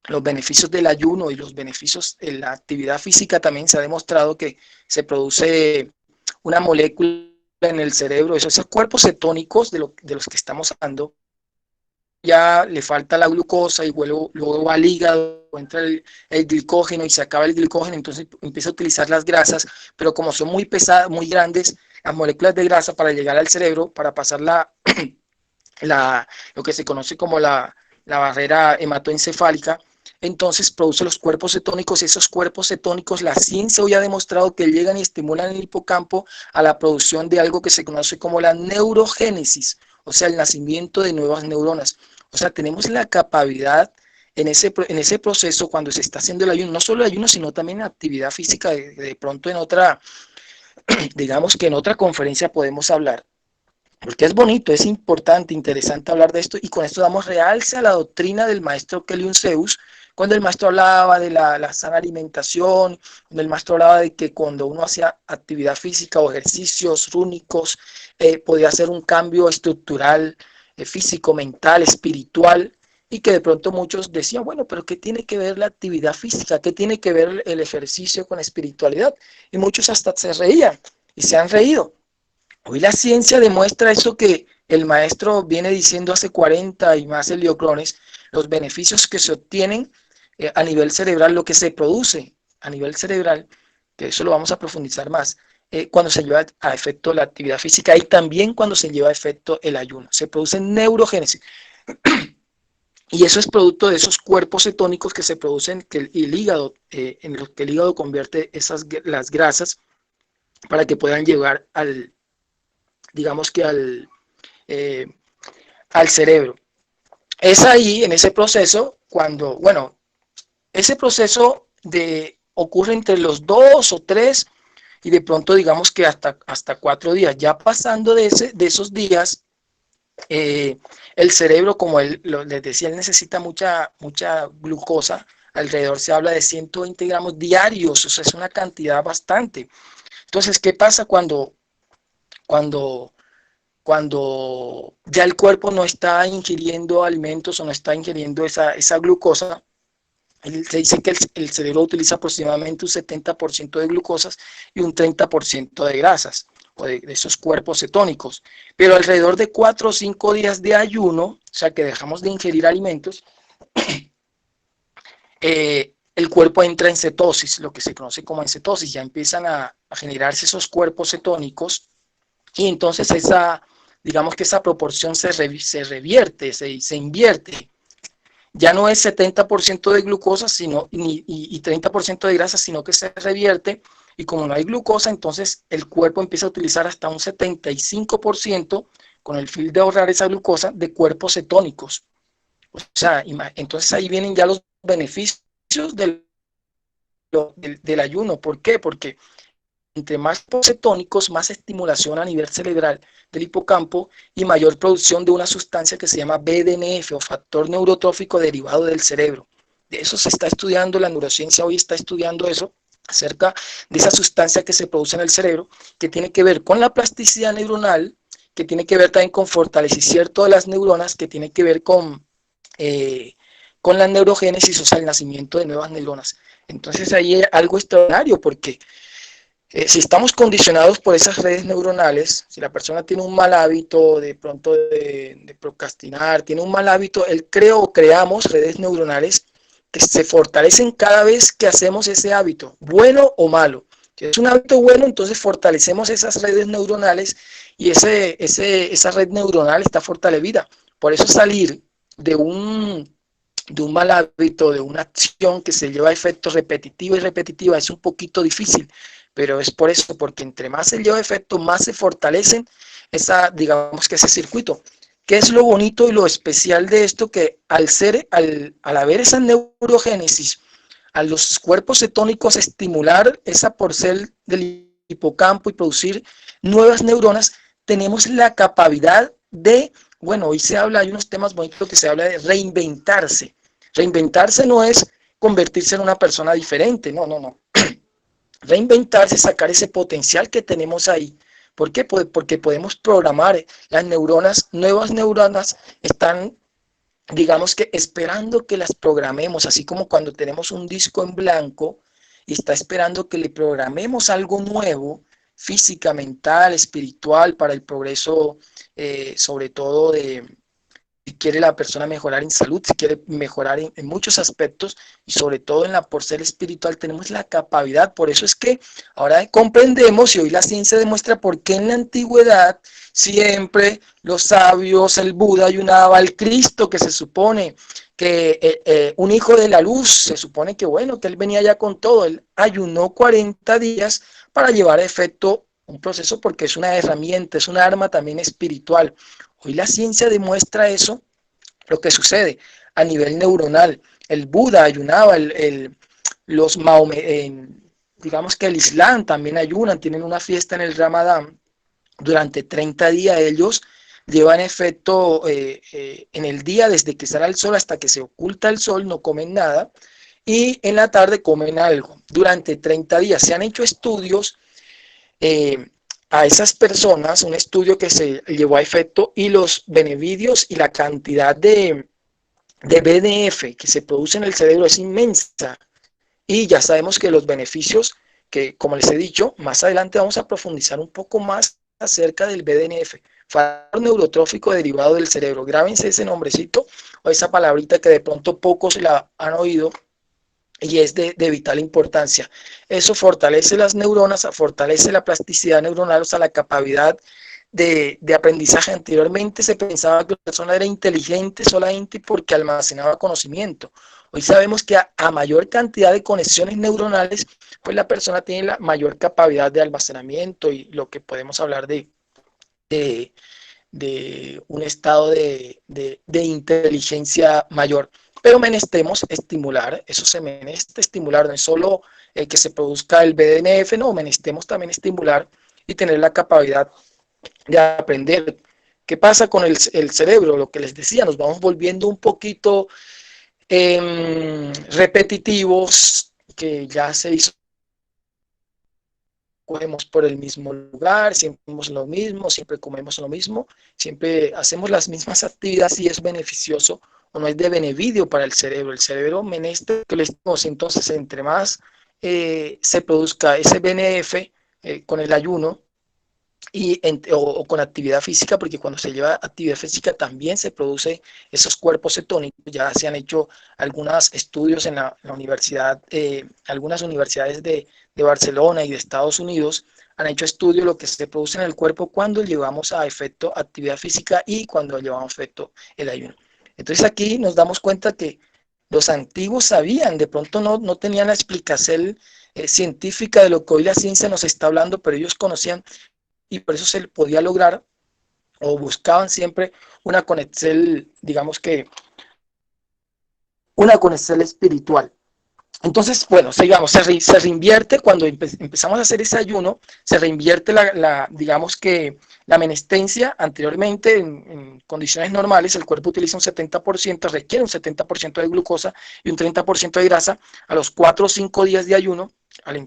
S1: los beneficios del ayuno y los beneficios de la actividad física, también se ha demostrado que se produce una molécula en el cerebro, esos cuerpos cetónicos de los que estamos hablando. Ya le falta la glucosa y luego va al hígado, entra el glicógeno y se acaba el glicógeno, entonces empieza a utilizar las grasas, pero como son muy pesadas, muy grandes, las moléculas de grasa, para llegar al cerebro, para pasar lo que se conoce como la barrera hematoencefálica, entonces produce los cuerpos cetónicos. Esos cuerpos cetónicos, la ciencia hoy ha demostrado que llegan y estimulan el hipocampo a la producción de algo que se conoce como la neurogénesis, o sea, el nacimiento de nuevas neuronas. O sea, tenemos la capacidad en ese proceso, cuando se está haciendo el ayuno, no solo el ayuno, sino también la actividad física. De pronto en otra, digamos que en otra conferencia podemos hablar, porque es bonito, es importante, interesante hablar de esto, y con esto damos realce a la doctrina del maestro Kelly Zeus, cuando el maestro hablaba de la sana alimentación, cuando el maestro hablaba de que cuando uno hacía actividad física o ejercicios rúnicos, podía hacer un cambio estructural, físico, mental, espiritual, y que de pronto muchos decían, bueno, pero ¿qué tiene que ver la actividad física? ¿Qué tiene que ver el ejercicio con la espiritualidad? Y muchos hasta se reían, y se han reído. Hoy la ciencia demuestra eso que el maestro viene diciendo hace 40 y más heliocrones, los beneficios que se obtienen a nivel cerebral, lo que se produce a nivel cerebral, que eso lo vamos a profundizar más, cuando se lleva a efecto la actividad física, y también cuando se lleva a efecto el ayuno. Se produce neurogénesis. Y eso es producto de esos cuerpos cetónicos que se producen, que el hígado, en los que el hígado convierte las grasas para que puedan llegar digamos que al cerebro. Es ahí, en ese proceso, cuando, bueno, ese proceso ocurre entre los 2 o 3, y de pronto digamos que hasta 4 días. Ya pasando de esos días, el cerebro, como les decía, él necesita mucha glucosa. Alrededor se habla de 120 gramos diarios, o sea, es una cantidad bastante. Entonces, ¿qué pasa cuando ya el cuerpo no está ingiriendo alimentos o no está ingiriendo esa glucosa? Se dice que el cerebro utiliza aproximadamente un 70% de glucosas y un 30% de grasas, o de esos cuerpos cetónicos. Pero alrededor de 4 o 5 días de ayuno, o sea que dejamos de ingerir alimentos, el cuerpo entra en cetosis, lo que se conoce como en cetosis. Ya empiezan a generarse esos cuerpos cetónicos, y entonces digamos que esa proporción se revierte, se invierte. Ya no es 70% de glucosa y 30% de grasa, sino que se revierte, y como no hay glucosa, entonces el cuerpo empieza a utilizar hasta un 75%, con el fin de ahorrar esa glucosa, de cuerpos cetónicos. O sea, entonces ahí vienen ya los beneficios del ayuno. ¿Por qué? Porque entre más cetónicos, más estimulación a nivel cerebral del hipocampo y mayor producción de una sustancia que se llama BDNF o factor neurotrófico derivado del cerebro. De eso se está estudiando, la neurociencia hoy está estudiando eso, acerca de esa sustancia que se produce en el cerebro, que tiene que ver con la plasticidad neuronal, que tiene que ver también con fortalecimiento de las neuronas, que tiene que ver con la neurogénesis, o sea, el nacimiento de nuevas neuronas. Entonces ahí hay algo extraordinario, porque si estamos condicionados por esas redes neuronales, si la persona tiene un mal hábito de pronto de procrastinar, tiene un mal hábito, él creamos redes neuronales que se fortalecen cada vez que hacemos ese hábito, bueno o malo. Si es un hábito bueno, entonces fortalecemos esas redes neuronales y esa red neuronal está fortalecida. Por eso salir de un mal hábito, de una acción que se lleva a efecto repetitivo y repetitiva es un poquito difícil, pero es por eso, porque entre más se lleva a efecto, más se fortalecen digamos que ese circuito. ¿Qué es lo bonito y lo especial de esto? Que al haber esa neurogénesis, a los cuerpos cetónicos estimular esa porcel del hipocampo y producir nuevas neuronas, tenemos la capacidad de, bueno, hoy se habla, hay unos temas bonitos que se habla de reinventarse. Reinventarse no es convertirse en una persona diferente, no. Reinventarse, sacar ese potencial que tenemos ahí. ¿Por qué? Porque podemos programar las neuronas, nuevas neuronas están, digamos que esperando que las programemos, así como cuando tenemos un disco en blanco y está esperando que le programemos algo nuevo, física, mental, espiritual, para el progreso, sobre todo si quiere la persona mejorar en salud, si quiere mejorar en muchos aspectos y sobre todo en la porcel espiritual, tenemos la capacidad. Por eso es que ahora comprendemos y hoy la ciencia demuestra por qué en la antigüedad siempre los sabios, el Buda ayunaba, al Cristo, que se supone que un hijo de la luz, se supone que bueno, que él venía ya con todo, él ayunó 40 días para llevar a efecto un proceso, porque es una herramienta, es un arma también espiritual. Hoy la ciencia demuestra eso, lo que sucede a nivel neuronal. El Buda ayunaba, los digamos que el Islam también ayunan, tienen una fiesta en el Ramadán. Durante 30 días ellos llevan efecto en el día, desde que sale el sol hasta que se oculta el sol, no comen nada, y en la tarde comen algo. Durante 30 días se han hecho estudios a esas personas, un estudio que se llevó a efecto, y los beneficios y la cantidad de BDNF que se produce en el cerebro es inmensa. Y ya sabemos que los beneficios, que como les he dicho, más adelante vamos a profundizar un poco más acerca del BDNF, factor neurotrófico derivado del cerebro. Grábense ese nombrecito o esa palabrita que de pronto pocos la han oído, y es de vital importancia. Eso fortalece las neuronas, fortalece la plasticidad neuronal, o sea, la capacidad de aprendizaje. Anteriormente se pensaba que la persona era inteligente solamente porque almacenaba conocimiento. Hoy sabemos que a mayor cantidad de conexiones neuronales, pues la persona tiene la mayor capacidad de almacenamiento, y lo que podemos hablar de, de un estado de inteligencia mayor. Pero menestemos estimular, eso se meneste estimular, no es solo que se produzca el BDNF, no, menestemos también estimular y tener la capacidad de aprender. ¿Qué pasa con el cerebro? Lo que les decía, nos vamos volviendo un poquito repetitivos, que ya se hizo, cogemos por el mismo lugar, siempre hacemos lo mismo, siempre comemos lo mismo, siempre hacemos las mismas actividades, y es beneficioso o no es de beneficio para el cerebro. El cerebro menester que le decimos. Entonces, entre más se produzca ese BNF con el ayuno o con actividad física, porque cuando se lleva actividad física también se produce esos cuerpos cetónicos. Ya se han hecho algunos estudios en la universidad, algunas universidades de Barcelona y de Estados Unidos han hecho estudios de lo que se produce en el cuerpo cuando llevamos a efecto actividad física y cuando llevamos a efecto el ayuno. Entonces aquí nos damos cuenta que los antiguos sabían, de pronto no tenían la explicación científica de lo que hoy la ciencia nos está hablando, pero ellos conocían, y por eso se podía lograr, o buscaban siempre una conexión, digamos que una con el espiritual. Entonces, bueno, sigamos, se reinvierte cuando empezamos a hacer ese ayuno, se reinvierte digamos que la menestencia. Anteriormente, en condiciones normales, el cuerpo utiliza un 70%, requiere un 70% de glucosa y un 30% de grasa. A los 4 o 5 días de ayuno,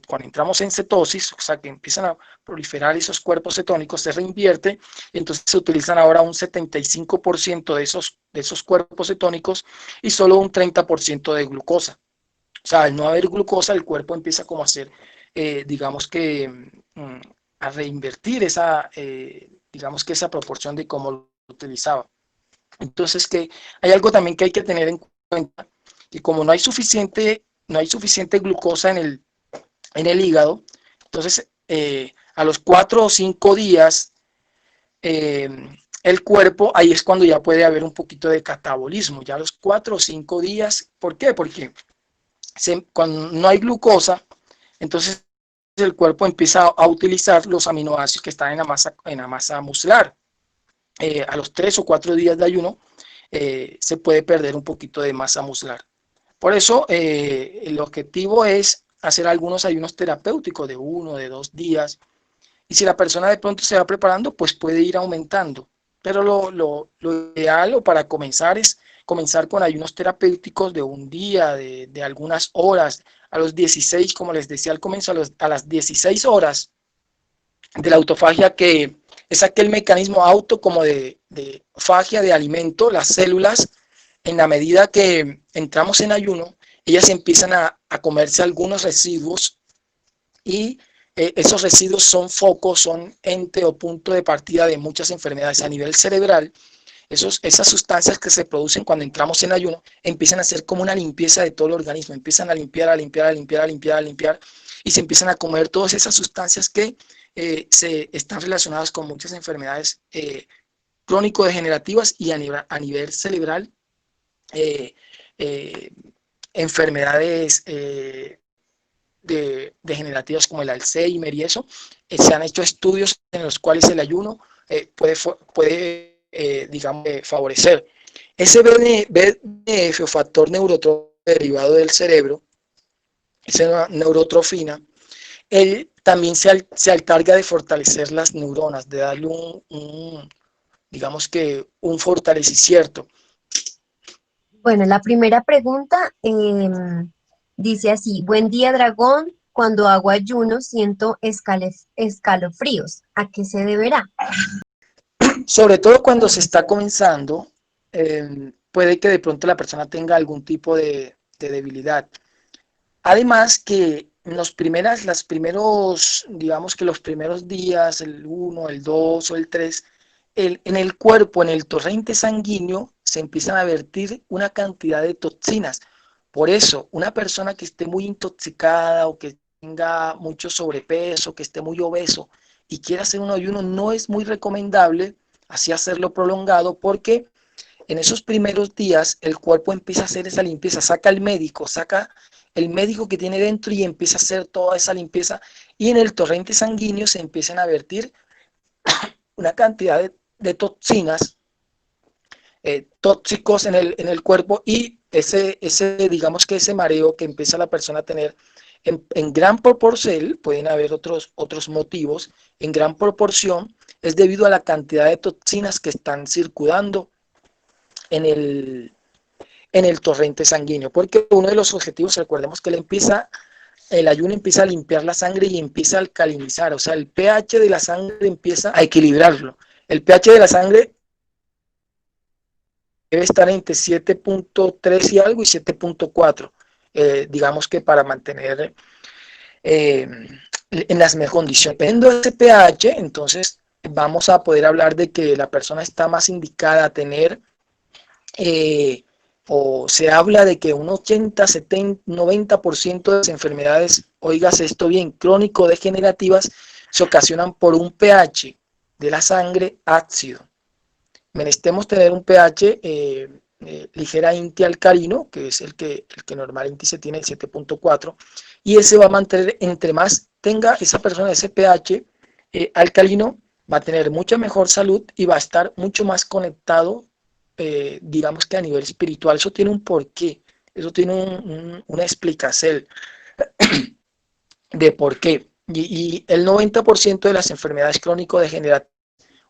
S1: cuando entramos en cetosis, o sea que empiezan a proliferar esos cuerpos cetónicos, se reinvierte, y entonces se utilizan ahora un 75% de esos cuerpos cetónicos y solo un 30% de glucosa. O sea, al no haber glucosa, el cuerpo empieza como a hacer, digamos que, a reinvertir digamos que esa proporción de cómo lo utilizaba. Entonces, que hay algo también que hay que tener en cuenta, que como no hay suficiente glucosa en el hígado, entonces a los 4 o 5 días, el cuerpo, ahí es cuando ya puede haber un poquito de catabolismo, ya a los 4 o 5 días. ¿Por qué? Porque cuando no hay glucosa, entonces el cuerpo empieza a utilizar los aminoácidos que están en la masa muscular. A los 3 o 4 días de ayuno se puede perder un poquito de masa muscular. Por eso el objetivo es hacer algunos ayunos terapéuticos de 1, de 2 días. Y si la persona de pronto se va preparando, pues puede ir aumentando. Pero lo ideal o para comenzar es comenzar con ayunos terapéuticos de un día, de algunas horas. A los 16, como les decía al comienzo, a las 16 horas de la autofagia, que es aquel mecanismo auto como de fagia de alimento. Las células, en la medida que entramos en ayuno, ellas empiezan a comerse algunos residuos, y esos residuos son focos, son ente o punto de partida de muchas enfermedades a nivel cerebral. Esas sustancias que se producen cuando entramos en ayuno empiezan a hacer como una limpieza de todo el organismo, empiezan a limpiar, y se empiezan a comer todas esas sustancias que se están relacionadas con muchas enfermedades crónico-degenerativas, y a nivel cerebral, enfermedades degenerativas como el Alzheimer y eso. Se han hecho estudios en los cuales el ayuno puede digamos, favorecer. Ese BDNF o factor neurotrófico derivado del cerebro, esa neurotrofina, él también se encarga de fortalecer las neuronas, de darle digamos que un fortalecimiento.
S5: Bueno, la primera pregunta dice así: buen día, Dragón. Cuando hago ayuno siento escalofríos. ¿A qué se deberá?
S1: Sobre todo cuando se está comenzando, puede que de pronto la persona tenga algún tipo de debilidad. Además que digamos que los primeros días, el 1, el 2 o el 3, en el cuerpo, en el torrente sanguíneo, se empiezan a vertir una cantidad de toxinas. Por eso, una persona que esté muy intoxicada o que tenga mucho sobrepeso, que esté muy obeso y quiera hacer un ayuno, no es muy recomendable así hacerlo prolongado, porque en esos primeros días el cuerpo empieza a hacer esa limpieza, saca el médico que tiene dentro y empieza a hacer toda esa limpieza, y en el torrente sanguíneo se empiezan a vertir una cantidad de toxinas, tóxicos en el cuerpo, y digamos que ese mareo que empieza la persona a tener en gran proporción, pueden haber otros motivos, en gran proporción es debido a la cantidad de toxinas que están circulando en el torrente sanguíneo, porque uno de los objetivos, recordemos que el ayuno empieza a limpiar la sangre y empieza a alcalinizar, o sea, el pH de la sangre empieza a equilibrarlo. El pH de la sangre debe estar entre 7.3 y algo y 7.4, digamos que para mantener en las mejores condiciones. Dependiendo de ese pH, entonces vamos a poder hablar de que la persona está más indicada a tener, o se habla de que un 80, 70, 90% de las enfermedades, oigas esto bien, crónico-degenerativas, se ocasionan por un pH de la sangre ácido. Menestemos tener un pH ligeramente alcalino, que es el que normalmente se tiene, el 7.4, y ese va a mantener, entre más tenga esa persona ese pH alcalino, va a tener mucha mejor salud y va a estar mucho más conectado, digamos que a nivel espiritual. Eso tiene un porqué. Eso tiene una explicación de por qué. Y el 90% de las enfermedades crónico-degenerativas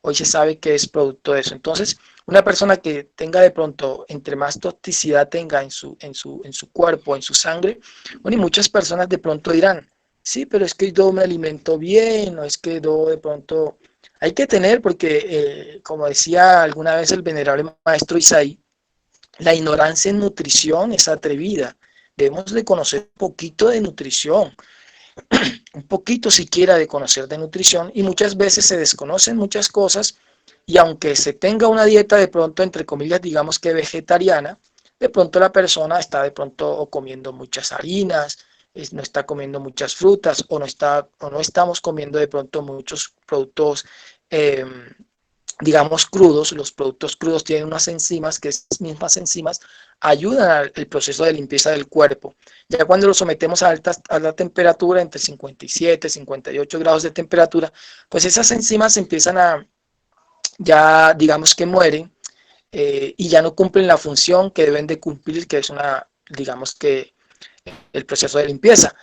S1: hoy se sabe que es producto de eso. Entonces, una persona que tenga de pronto, entre más toxicidad tenga en su cuerpo, en su sangre, bueno, y muchas personas de pronto dirán, sí, pero es que yo me alimento bien, o es que yo de pronto... Hay que tener, porque como decía alguna vez el venerable maestro Isaí, la ignorancia en nutrición es atrevida. Debemos de conocer un poquito de nutrición, un poquito siquiera de conocer de nutrición, y muchas veces se desconocen muchas cosas, y aunque se tenga una dieta de pronto, entre comillas, digamos que vegetariana, de pronto la persona está de pronto comiendo muchas harinas, no está comiendo muchas frutas, o no estamos comiendo de pronto muchos productos eh, digamos, crudos. Los productos crudos tienen unas enzimas que esas mismas enzimas ayudan al proceso de limpieza del cuerpo. Ya cuando lo sometemos a la temperatura, entre 57 y 58 grados de temperatura, pues esas enzimas empiezan ya digamos que mueren, y ya no cumplen la función que deben de cumplir, que es digamos que el proceso de limpieza.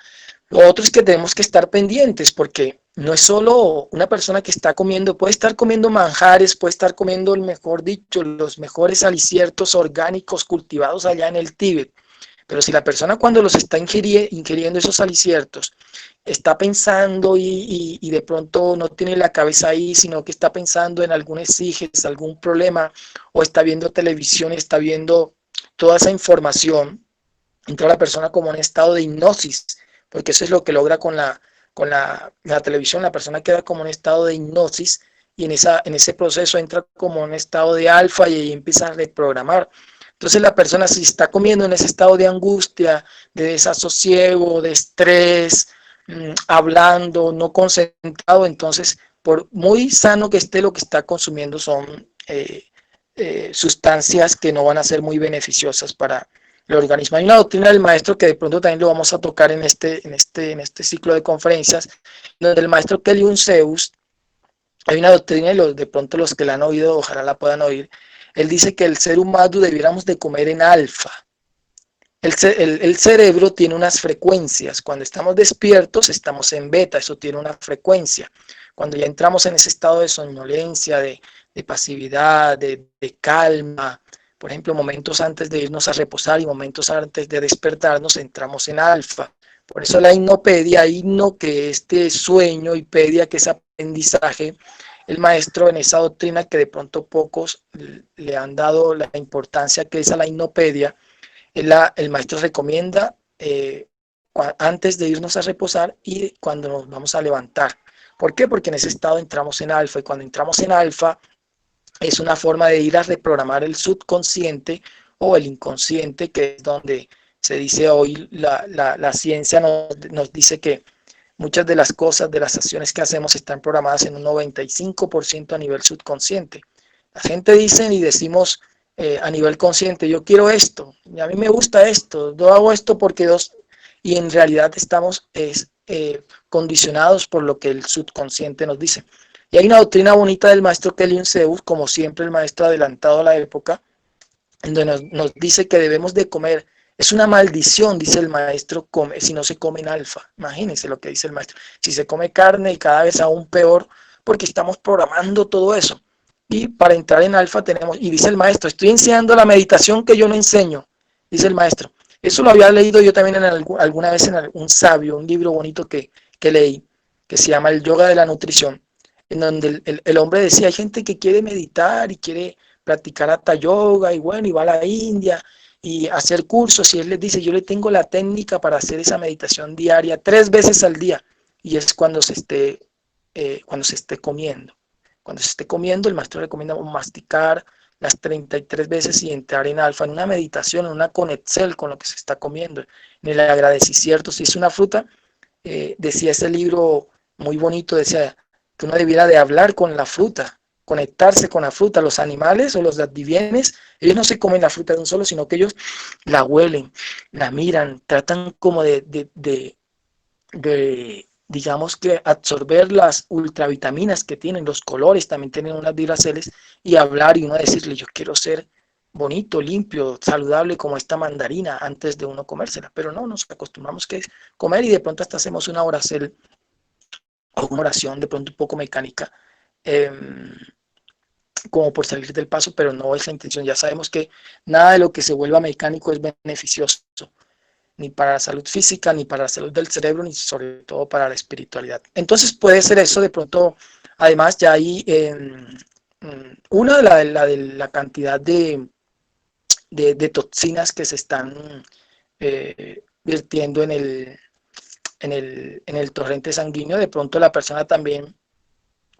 S1: Lo otro es que tenemos que estar pendientes, porque no es solo una persona que está comiendo, puede estar comiendo manjares, puede estar comiendo, mejor dicho, los mejores aliciertos orgánicos cultivados allá en el Tíbet, pero si la persona, cuando los está ingiriendo esos aliciertos, está pensando y de pronto no tiene la cabeza ahí, sino que está pensando en algún exiges, algún problema, o está viendo televisión y está viendo toda esa información, entra la persona como en estado de hipnosis, porque eso es lo que logra con la televisión. La persona queda como en estado de hipnosis, y en ese proceso entra como en estado de alfa, y ahí empieza a reprogramar. Entonces la persona, si está comiendo en ese estado de angustia, de desasosiego, de estrés, hablando, no concentrado, entonces por muy sano que esté, lo que está consumiendo son sustancias que no van a ser muy beneficiosas para el organismo. Hay una doctrina del maestro que de pronto también lo vamos a tocar en este ciclo de conferencias, donde el maestro Kelly Zeus, hay una doctrina, y de pronto los que la han oído, ojalá la puedan oír. Él dice que el ser humano debiéramos de comer en alfa. El cerebro tiene unas frecuencias. Cuando estamos despiertos, estamos en beta, eso tiene una frecuencia. Cuando ya entramos en ese estado de somnolencia, de pasividad, de calma, por ejemplo, momentos antes de irnos a reposar y momentos antes de despertarnos, entramos en alfa. Por eso la hipnopedia, hipno que este sueño, y pedia que es aprendizaje, el maestro en esa doctrina que de pronto pocos le han dado la importancia que es a la hipnopedia, el maestro recomienda antes de irnos a reposar y cuando nos vamos a levantar. ¿Por qué? Porque en ese estado entramos en alfa, y cuando entramos en alfa es una forma de ir a reprogramar el subconsciente o el inconsciente, que es donde se dice hoy, la ciencia nos dice que muchas de las cosas, de las acciones que hacemos, están programadas en un 95% a nivel subconsciente. La gente dice y decimos a nivel consciente, yo quiero esto, y a mí me gusta esto, yo hago esto porque y en realidad estamos condicionados por lo que el subconsciente nos dice. Y hay una doctrina bonita del maestro Kelly Zeus, como siempre el maestro adelantado a la época, en donde nos dice que debemos de comer. Es una maldición, dice el maestro, si no se come en alfa. Imagínense lo que dice el maestro. Si se come carne, y cada vez aún peor, porque estamos programando todo eso. Y para entrar en alfa y dice el maestro, estoy enseñando la meditación que yo no enseño, dice el maestro. Eso lo había leído yo también alguna vez en un sabio, un libro bonito que leí, que se llama El Yoga de la Nutrición, en donde el hombre decía, hay gente que quiere meditar y quiere practicar hatha yoga, y bueno, y va a la India y hacer cursos, y él les dice, yo le tengo la técnica para hacer esa meditación diaria 3 veces al día, y es cuando se esté comiendo. Cuando se esté comiendo, el maestro recomienda masticar las 33 veces y entrar en alfa, en una meditación, en una conexión con lo que se está comiendo, en el agradecimiento. Si es una fruta, decía ese libro muy bonito, decía que uno debiera de hablar con la fruta, conectarse con la fruta. Los animales o los adivienes, ellos no se comen la fruta de un solo, sino que ellos la huelen, la miran, tratan como de digamos que absorber las ultravitaminas que tienen, los colores también tienen unas duraceles, y hablar, y uno decirle, yo quiero ser bonito, limpio, saludable como esta mandarina antes de uno comérsela, pero no, nos acostumbramos que es comer y de pronto hasta hacemos una oración o una oración de pronto un poco mecánica, eh, como por salir del paso, pero no es la intención. Ya sabemos que nada de lo que se vuelva mecánico es beneficioso, ni para la salud física, ni para la salud del cerebro, ni sobre todo para la espiritualidad. Entonces puede ser eso de pronto, además ya hay una de la cantidad de toxinas que se están vertiendo en el torrente sanguíneo, de pronto la persona también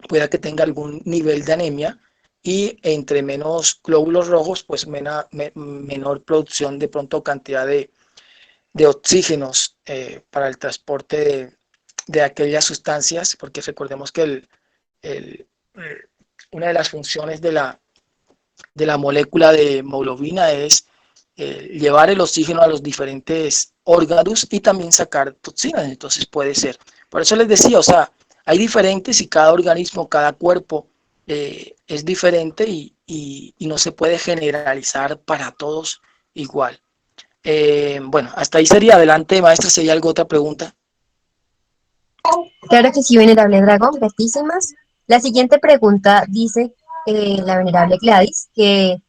S1: pueda que tenga algún nivel de anemia y entre menos glóbulos rojos, pues menor producción de pronto cantidad de oxígenos para el transporte de aquellas sustancias, porque recordemos que el, una de las funciones de la molécula de hemoglobina es llevar el oxígeno a los diferentes órganos y también sacar toxinas, entonces puede ser. Por eso les decía, o sea, hay diferentes y cada organismo, cada cuerpo es diferente y no se puede generalizar para todos igual. Bueno, hasta ahí sería. Adelante, maestra, si hay alguna otra pregunta.
S5: Claro que sí, venerable dragón, gratísimas. La siguiente pregunta dice la venerable Gladys que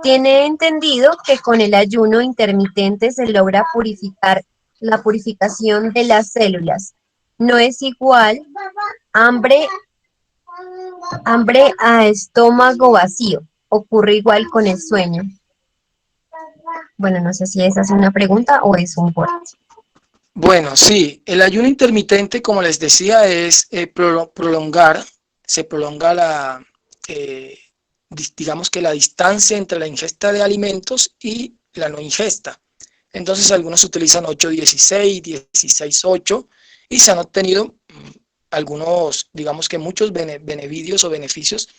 S5: tiene entendido que con el ayuno intermitente se logra purificar la purificación de las células. No es igual hambre, hambre a estómago vacío. Ocurre igual con el sueño. Bueno, no sé si esa es una pregunta o es un por.
S1: Bueno, sí, el ayuno intermitente, como les decía, es prolongar, se prolonga digamos que la distancia entre la ingesta de alimentos y la no ingesta. Entonces algunos utilizan 8-16, 16-8 y se han obtenido algunos, digamos que muchos beneficios o beneficios.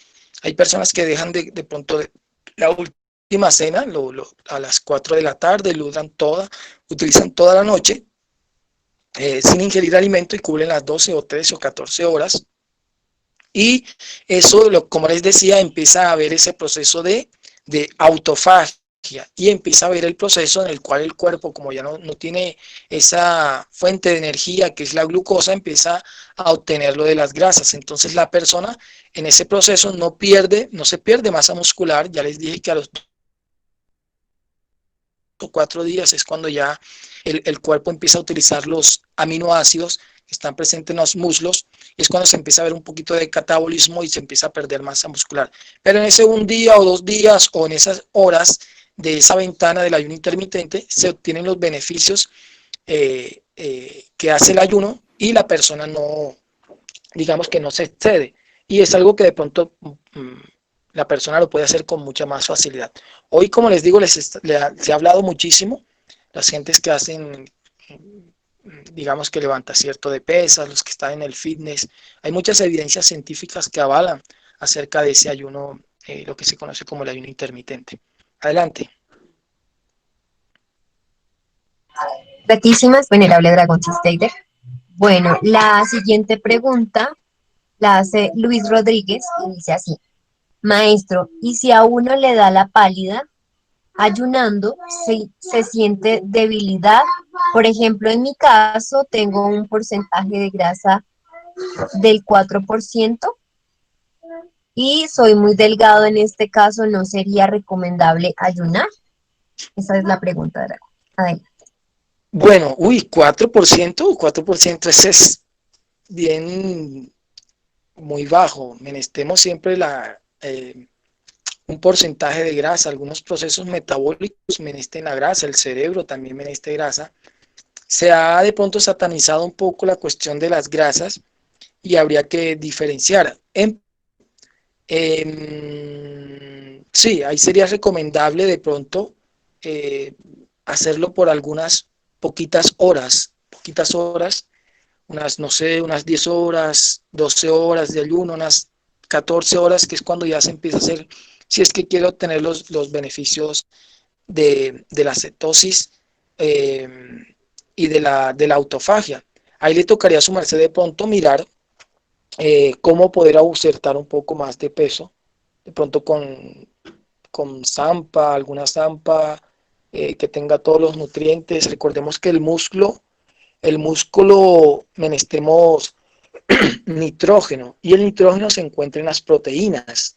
S1: Hay personas que dejan de pronto la última cena a las 4 de la tarde, lo dan toda, utilizan toda la noche sin ingerir alimento y cubren las 12 o 13 o 14 horas. Y eso, como les decía, empieza a haber ese proceso de autofagia y empieza a ver el proceso en el cual el cuerpo, como ya no tiene esa fuente de energía que es la glucosa, empieza a obtenerlo de las grasas. Entonces la persona en ese proceso no se pierde masa muscular. Ya les dije que a los 4 días es cuando ya el cuerpo empieza a utilizar los aminoácidos que están presentes en los muslos, y es cuando se empieza a ver un poquito de catabolismo y se empieza a perder masa muscular. Pero en ese un día o 2 días o en esas horas de esa ventana del ayuno intermitente se obtienen los beneficios que hace el ayuno y la persona no, digamos que no se excede. Y es algo que de pronto la persona lo puede hacer con mucha más facilidad. Hoy, como les digo, se ha hablado muchísimo. Las gentes que hacen, digamos que levanta cierto de pesas, los que están en el fitness, hay muchas evidencias científicas que avalan acerca de ese ayuno, lo que se conoce como el ayuno intermitente. Adelante.
S5: Gratísimas, venerable Dragón Sister. Bueno, la siguiente pregunta la hace Luis Rodríguez y dice así: Maestro, ¿y si a uno le da la pálida ayunando, se siente debilidad? Por ejemplo, en mi caso tengo un porcentaje de grasa del 4% y soy muy delgado. En este caso, ¿no sería recomendable ayunar? Esa es la pregunta, Dragón. Adelante.
S1: Bueno, 4%, ese es bien muy bajo. Menestemos siempre un porcentaje de grasa. Algunos procesos metabólicos menesten la grasa, el cerebro también meneste grasa. Se ha de pronto satanizado un poco la cuestión de las grasas y habría que diferenciar. Sí, ahí sería recomendable de pronto hacerlo por algunas poquitas horas, unas, no sé, unas 10 horas, 12 horas de ayuno, unas 14 horas, que es cuando ya se empieza a hacer, si es que quiero obtener los beneficios de la cetosis y de la autofagia. Ahí le tocaría sumarse de pronto mirar cómo poder ausentar un poco más de peso, de pronto con con zampa, alguna zampa que tenga todos los nutrientes. Recordemos que el músculo menestemos nitrógeno y el nitrógeno se encuentra en las proteínas.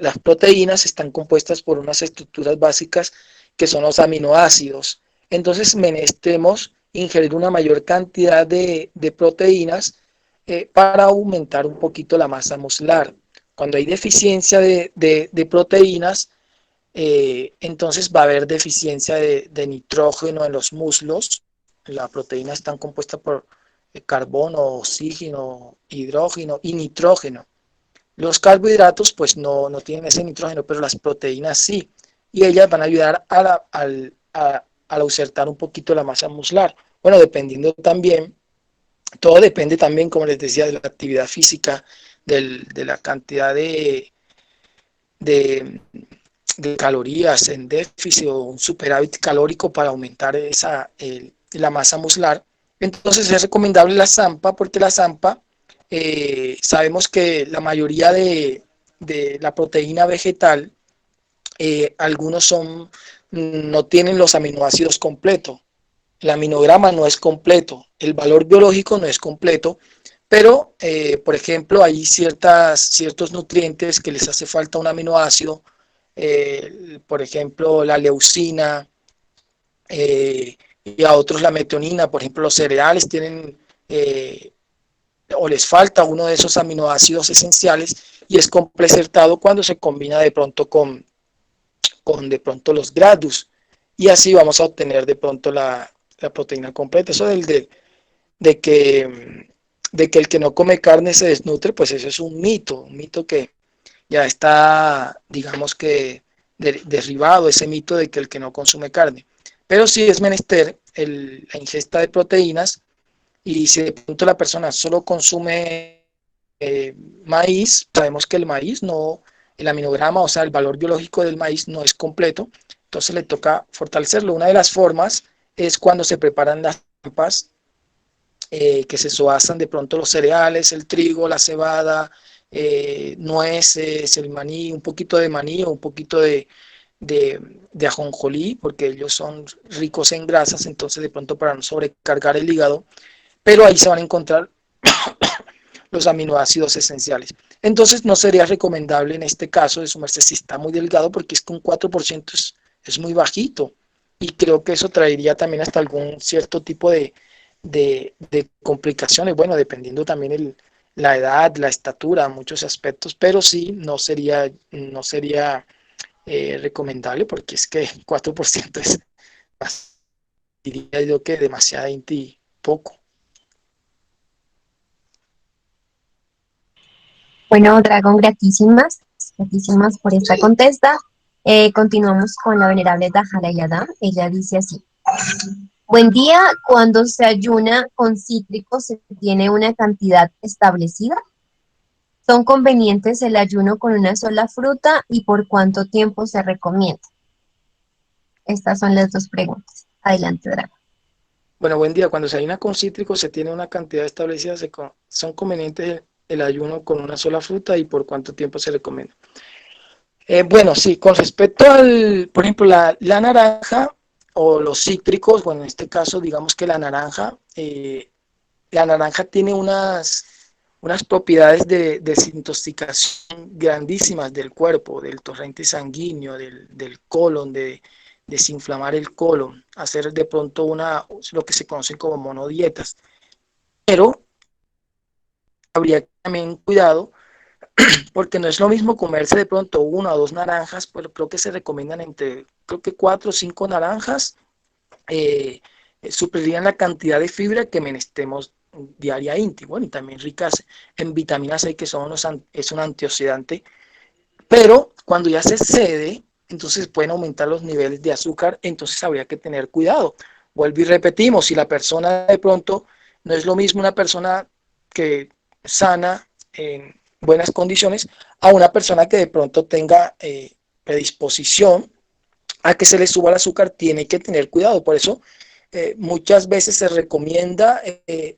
S1: Las proteínas están compuestas por unas estructuras básicas que son los aminoácidos. Entonces menestemos ingerir una mayor cantidad de proteínas para aumentar un poquito la masa muscular. Cuando hay deficiencia de proteínas, entonces va a haber deficiencia de nitrógeno en los muslos. La proteína está compuesta por carbono, oxígeno, hidrógeno y nitrógeno. Los carbohidratos pues no tienen ese nitrógeno, pero las proteínas sí. Y ellas van a ayudar a insertar un poquito la masa muscular. Bueno, dependiendo también, todo depende también, como les decía, de la actividad física, de la cantidad de calorías en déficit o un superávit calórico para aumentar la masa muscular. Entonces es recomendable la zampa porque la zampa, sabemos que la mayoría de la proteína vegetal, algunos no tienen los aminoácidos completos. El aminograma no es completo, el valor biológico no es completo, pero, por ejemplo, hay ciertos nutrientes que les hace falta un aminoácido, por ejemplo, la leucina, y a otros la metionina. Por ejemplo, los cereales tienen o les falta uno de esos aminoácidos esenciales y es complementado cuando se combina de pronto con de pronto los GLaDOS, y así vamos a obtener de pronto la proteína completa. Eso de que el que no come carne se desnutre, pues eso es un mito que ya está, digamos que derribado, ese mito de que el que no consume carne. Pero sí es menester la ingesta de proteínas, y si de pronto la persona solo consume maíz, sabemos que el maíz el aminograma, o sea, el valor biológico del maíz no es completo, entonces le toca fortalecerlo. Una de las formas es cuando se preparan las trampas, que se soazan de pronto los cereales, el trigo, la cebada, nueces, el maní, un poquito de maní o un poquito de ajonjolí, porque ellos son ricos en grasas, entonces de pronto para no sobrecargar el hígado, pero ahí se van a encontrar los aminoácidos esenciales. Entonces no sería recomendable en este caso de su merced si está muy delgado, porque es que un 4% es muy bajito, y creo que eso traería también hasta algún cierto tipo de complicaciones, bueno, dependiendo también la edad, la estatura, muchos aspectos, pero sí no sería recomendable, porque es que 4% es, diría yo, que demasiado poco.
S5: Bueno, Dragón, gratísimas por esta contesta. Continuamos con la venerable Dajala Yadam. Ella dice así: buen día, cuando se ayuna con cítricos, ¿se tiene una cantidad establecida? ¿Son convenientes el ayuno con una sola fruta y por cuánto tiempo se recomienda? Estas son las dos preguntas. Adelante, Dragón.
S1: Bueno, buen día. Cuando se ayuna con cítricos, ¿se tiene una cantidad establecida? ¿Son convenientes el ayuno con una sola fruta y por cuánto tiempo se recomienda? Bueno, sí, con respecto por ejemplo, la naranja o los cítricos, bueno, en este caso, digamos que la naranja tiene unas propiedades de desintoxicación grandísimas del cuerpo, del torrente sanguíneo, del colon, de desinflamar el colon, hacer de pronto lo que se conocen como monodietas. Pero habría que también cuidado, porque no es lo mismo comerse de pronto una o dos naranjas, pero creo que se recomiendan creo que 4 o 5 naranjas, suplirían la cantidad de fibra que menestemos diariamente. Bueno, y también ricas en vitamina C, que es un antioxidante, pero cuando ya se excede, entonces pueden aumentar los niveles de azúcar, entonces habría que tener cuidado. Vuelvo y repetimos, si la persona de pronto no es lo mismo una persona que sana, en buenas condiciones, a una persona que de pronto tenga predisposición a que se le suba el azúcar, tiene que tener cuidado. Por eso muchas veces se recomienda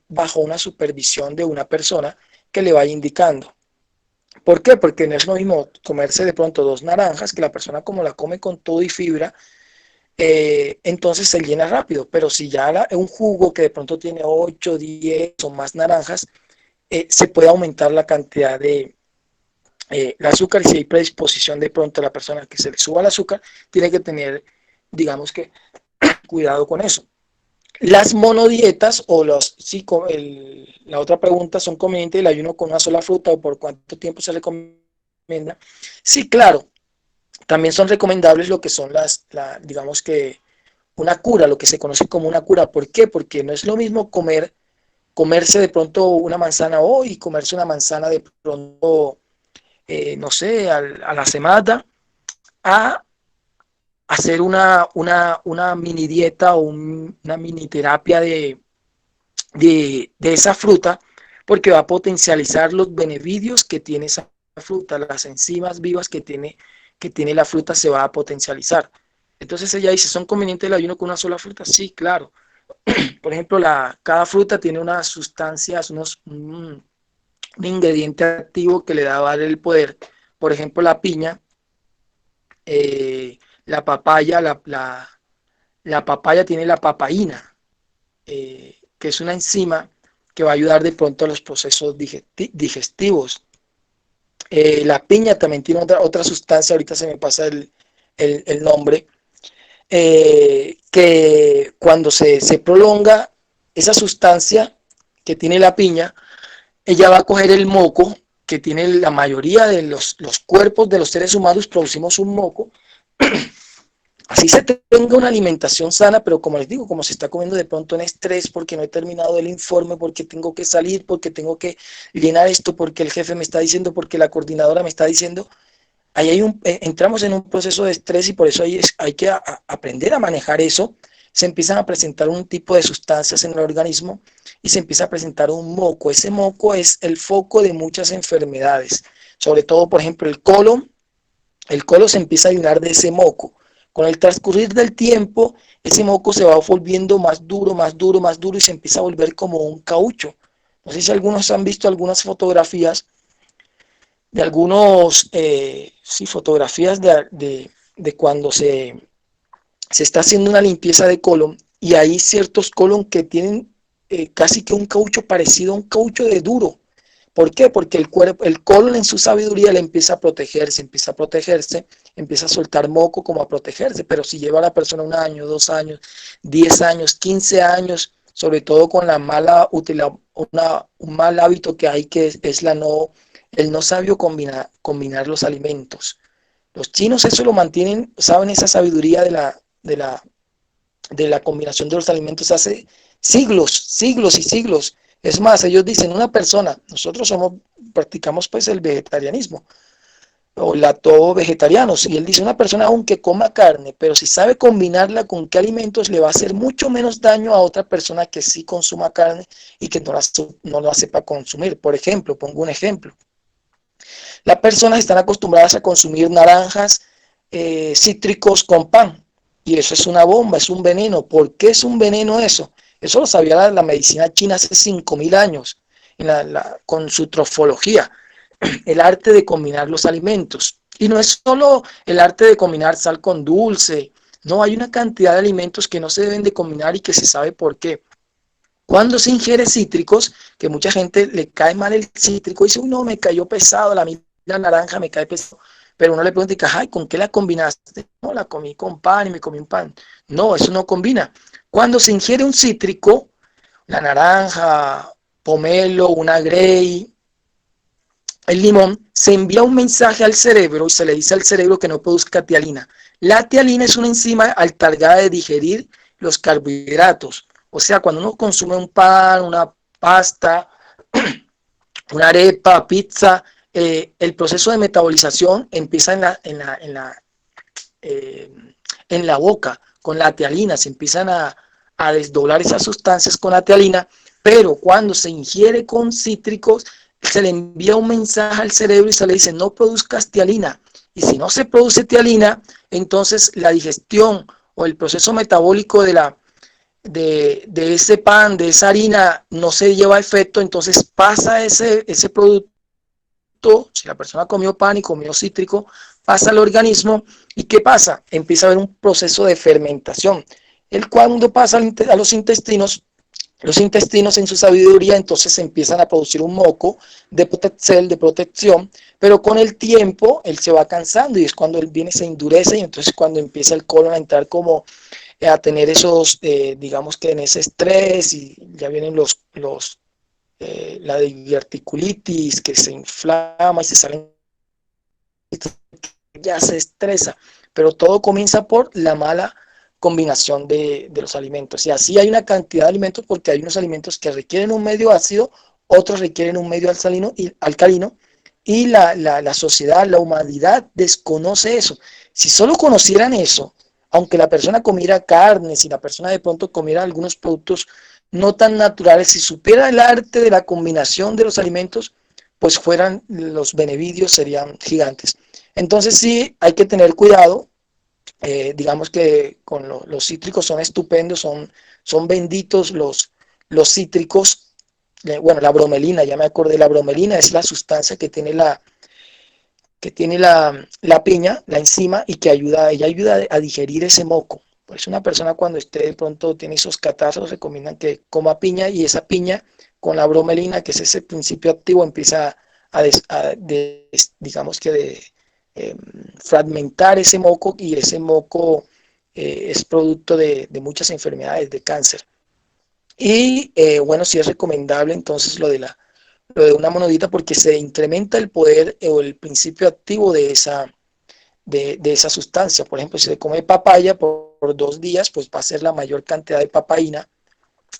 S1: bajo una supervisión de una persona que le vaya indicando. ¿Por qué? Porque no es lo mismo comerse de pronto 2 naranjas, que la persona como la come con todo y fibra, entonces se llena rápido. Pero si ya un jugo que de pronto tiene 8, 10 o más naranjas, se puede aumentar la cantidad de el azúcar, y si hay predisposición de pronto a la persona que se le suba el azúcar, tiene que tener, digamos que, cuidado con eso. Las monodietas o sí, la otra pregunta, ¿son convenientes el ayuno con una sola fruta o por cuánto tiempo se recomienda? Sí, claro, también son recomendables lo que son digamos que una cura, lo que se conoce como una cura. ¿Por qué? Porque no es lo mismo comerse de pronto una manzana hoy y comerse una manzana de pronto, no sé, a la semana, a hacer una mini dieta o una mini terapia de esa fruta, porque va a potencializar los beneficios que tiene esa fruta, las enzimas vivas que tiene la fruta se va a potencializar. Entonces ella dice, ¿son convenientes el ayuno con una sola fruta? Sí, claro. Por ejemplo, cada fruta tiene unas sustancias, un ingrediente activo que le da a dar el poder. Por ejemplo, la piña, la papaya, la papaya tiene la papaína, que es una enzima que va a ayudar de pronto a los procesos digestivos. La piña también tiene otra sustancia, ahorita se me pasa el nombre, que cuando se prolonga esa sustancia que tiene la piña, ella va a coger el moco que tiene la mayoría de los cuerpos de los seres humanos, producimos un moco. Así se tenga una alimentación sana, pero como les digo, como se está comiendo de pronto en estrés, porque no he terminado el informe, porque tengo que salir, porque tengo que llenar esto, porque el jefe me está diciendo, porque la coordinadora me está diciendo, ahí entramos en un proceso de estrés y por eso hay que aprender a manejar eso. Se empiezan a presentar un tipo de sustancias en el organismo y se empieza a presentar un moco. Ese moco es el foco de muchas enfermedades, sobre todo, por ejemplo, el colon. El colon se empieza a llenar de ese moco. Con el transcurrir del tiempo, ese moco se va volviendo más duro, más duro, más duro y se empieza a volver como un caucho. No sé si algunos han visto algunas fotografías de algunos, sí, fotografías de cuando se está haciendo una limpieza de colon y hay ciertos colon que tienen casi que un caucho parecido a un caucho de duro. ¿Por qué? Porque el colon en su sabiduría le empieza a protegerse, empieza a soltar moco como a protegerse, pero si lleva a la persona 1 año, 2 años, 10 años, 15 años, sobre todo con la un mal hábito que hay, que es el no sabio combinar los alimentos. Los chinos eso lo mantienen, saben esa sabiduría de la combinación de los alimentos hace siglos, siglos y siglos. Es más, ellos dicen, una persona, nosotros practicamos pues el vegetarianismo, o lacto vegetarianos, y él dice, una persona aunque coma carne, pero si sabe combinarla con qué alimentos, le va a hacer mucho menos daño a otra persona que sí consuma carne y que no la sepa consumir. Por ejemplo, pongo un ejemplo. Las personas están acostumbradas a consumir naranjas, cítricos con pan, y eso es una bomba, es un veneno. ¿Por qué es un veneno eso? Eso lo sabía la medicina china hace 5.000 años, con su trofología, el arte de combinar los alimentos. Y no es solo el arte de combinar sal con dulce, no, hay una cantidad de alimentos que no se deben de combinar y que se sabe por qué. Cuando se ingiere cítricos, que mucha gente le cae mal el cítrico, y dice, uy, no, me cayó pesado, la naranja me cae pesado. Pero uno le pregunta, ay, ¿con qué la combinaste? No, la comí con pan y me comí un pan. No, eso no combina. Cuando se ingiere un cítrico, la naranja, pomelo, una grey, el limón, se envía un mensaje al cerebro y se le dice al cerebro que no produzca tialina. La tialina es una enzima encargada de digerir los carbohidratos. O sea, cuando uno consume un pan, una pasta, una arepa, pizza, el proceso de metabolización empieza en la boca con la tialina, se empiezan a desdoblar esas sustancias con la tialina, pero cuando se ingiere con cítricos, se le envía un mensaje al cerebro y se le dice no produzcas tialina. Y si no se produce tialina, entonces la digestión o el proceso metabólico de ese pan, de esa harina, no se lleva a efecto, entonces pasa ese producto alimento, si la persona comió pan y comió cítrico, pasa al organismo y ¿qué pasa? Empieza a haber un proceso de fermentación, el cual cuando pasa a los intestinos en su sabiduría entonces empiezan a producir un moco de protección, pero con el tiempo él se va cansando y es cuando él viene, se endurece y entonces cuando empieza el colon a entrar como a tener esos, digamos que en ese estrés y ya vienen la diverticulitis que se inflama y se salen, ya se estresa, pero todo comienza por la mala combinación de los alimentos. Y así hay una cantidad de alimentos porque hay unos alimentos que requieren un medio ácido, otros requieren un medio alcalino y la sociedad, la humanidad desconoce eso. Si solo conocieran eso, aunque la persona comiera carne, si la persona de pronto comiera algunos productos no tan naturales, si supiera el arte de la combinación de los alimentos, pues fueran los beneficios serían gigantes. Entonces sí hay que tener cuidado. Digamos que con los cítricos son estupendos, son benditos los cítricos. Bueno, la bromelina, ya me acordé, la bromelina es la sustancia que tiene la piña, la enzima, y que ella ayuda a digerir ese moco. Por eso una persona cuando esté de pronto tiene esos catarros, recomiendan que coma piña y esa piña con la bromelina, que es ese principio activo, empieza digamos que eh, fragmentar ese moco y ese moco es producto de muchas enfermedades, de cáncer. Y bueno, sí es recomendable entonces lo de una monodita porque se incrementa el poder o el principio activo de esa sustancia. Por ejemplo, si se come papaya por 2 días, pues va a ser la mayor cantidad de papaína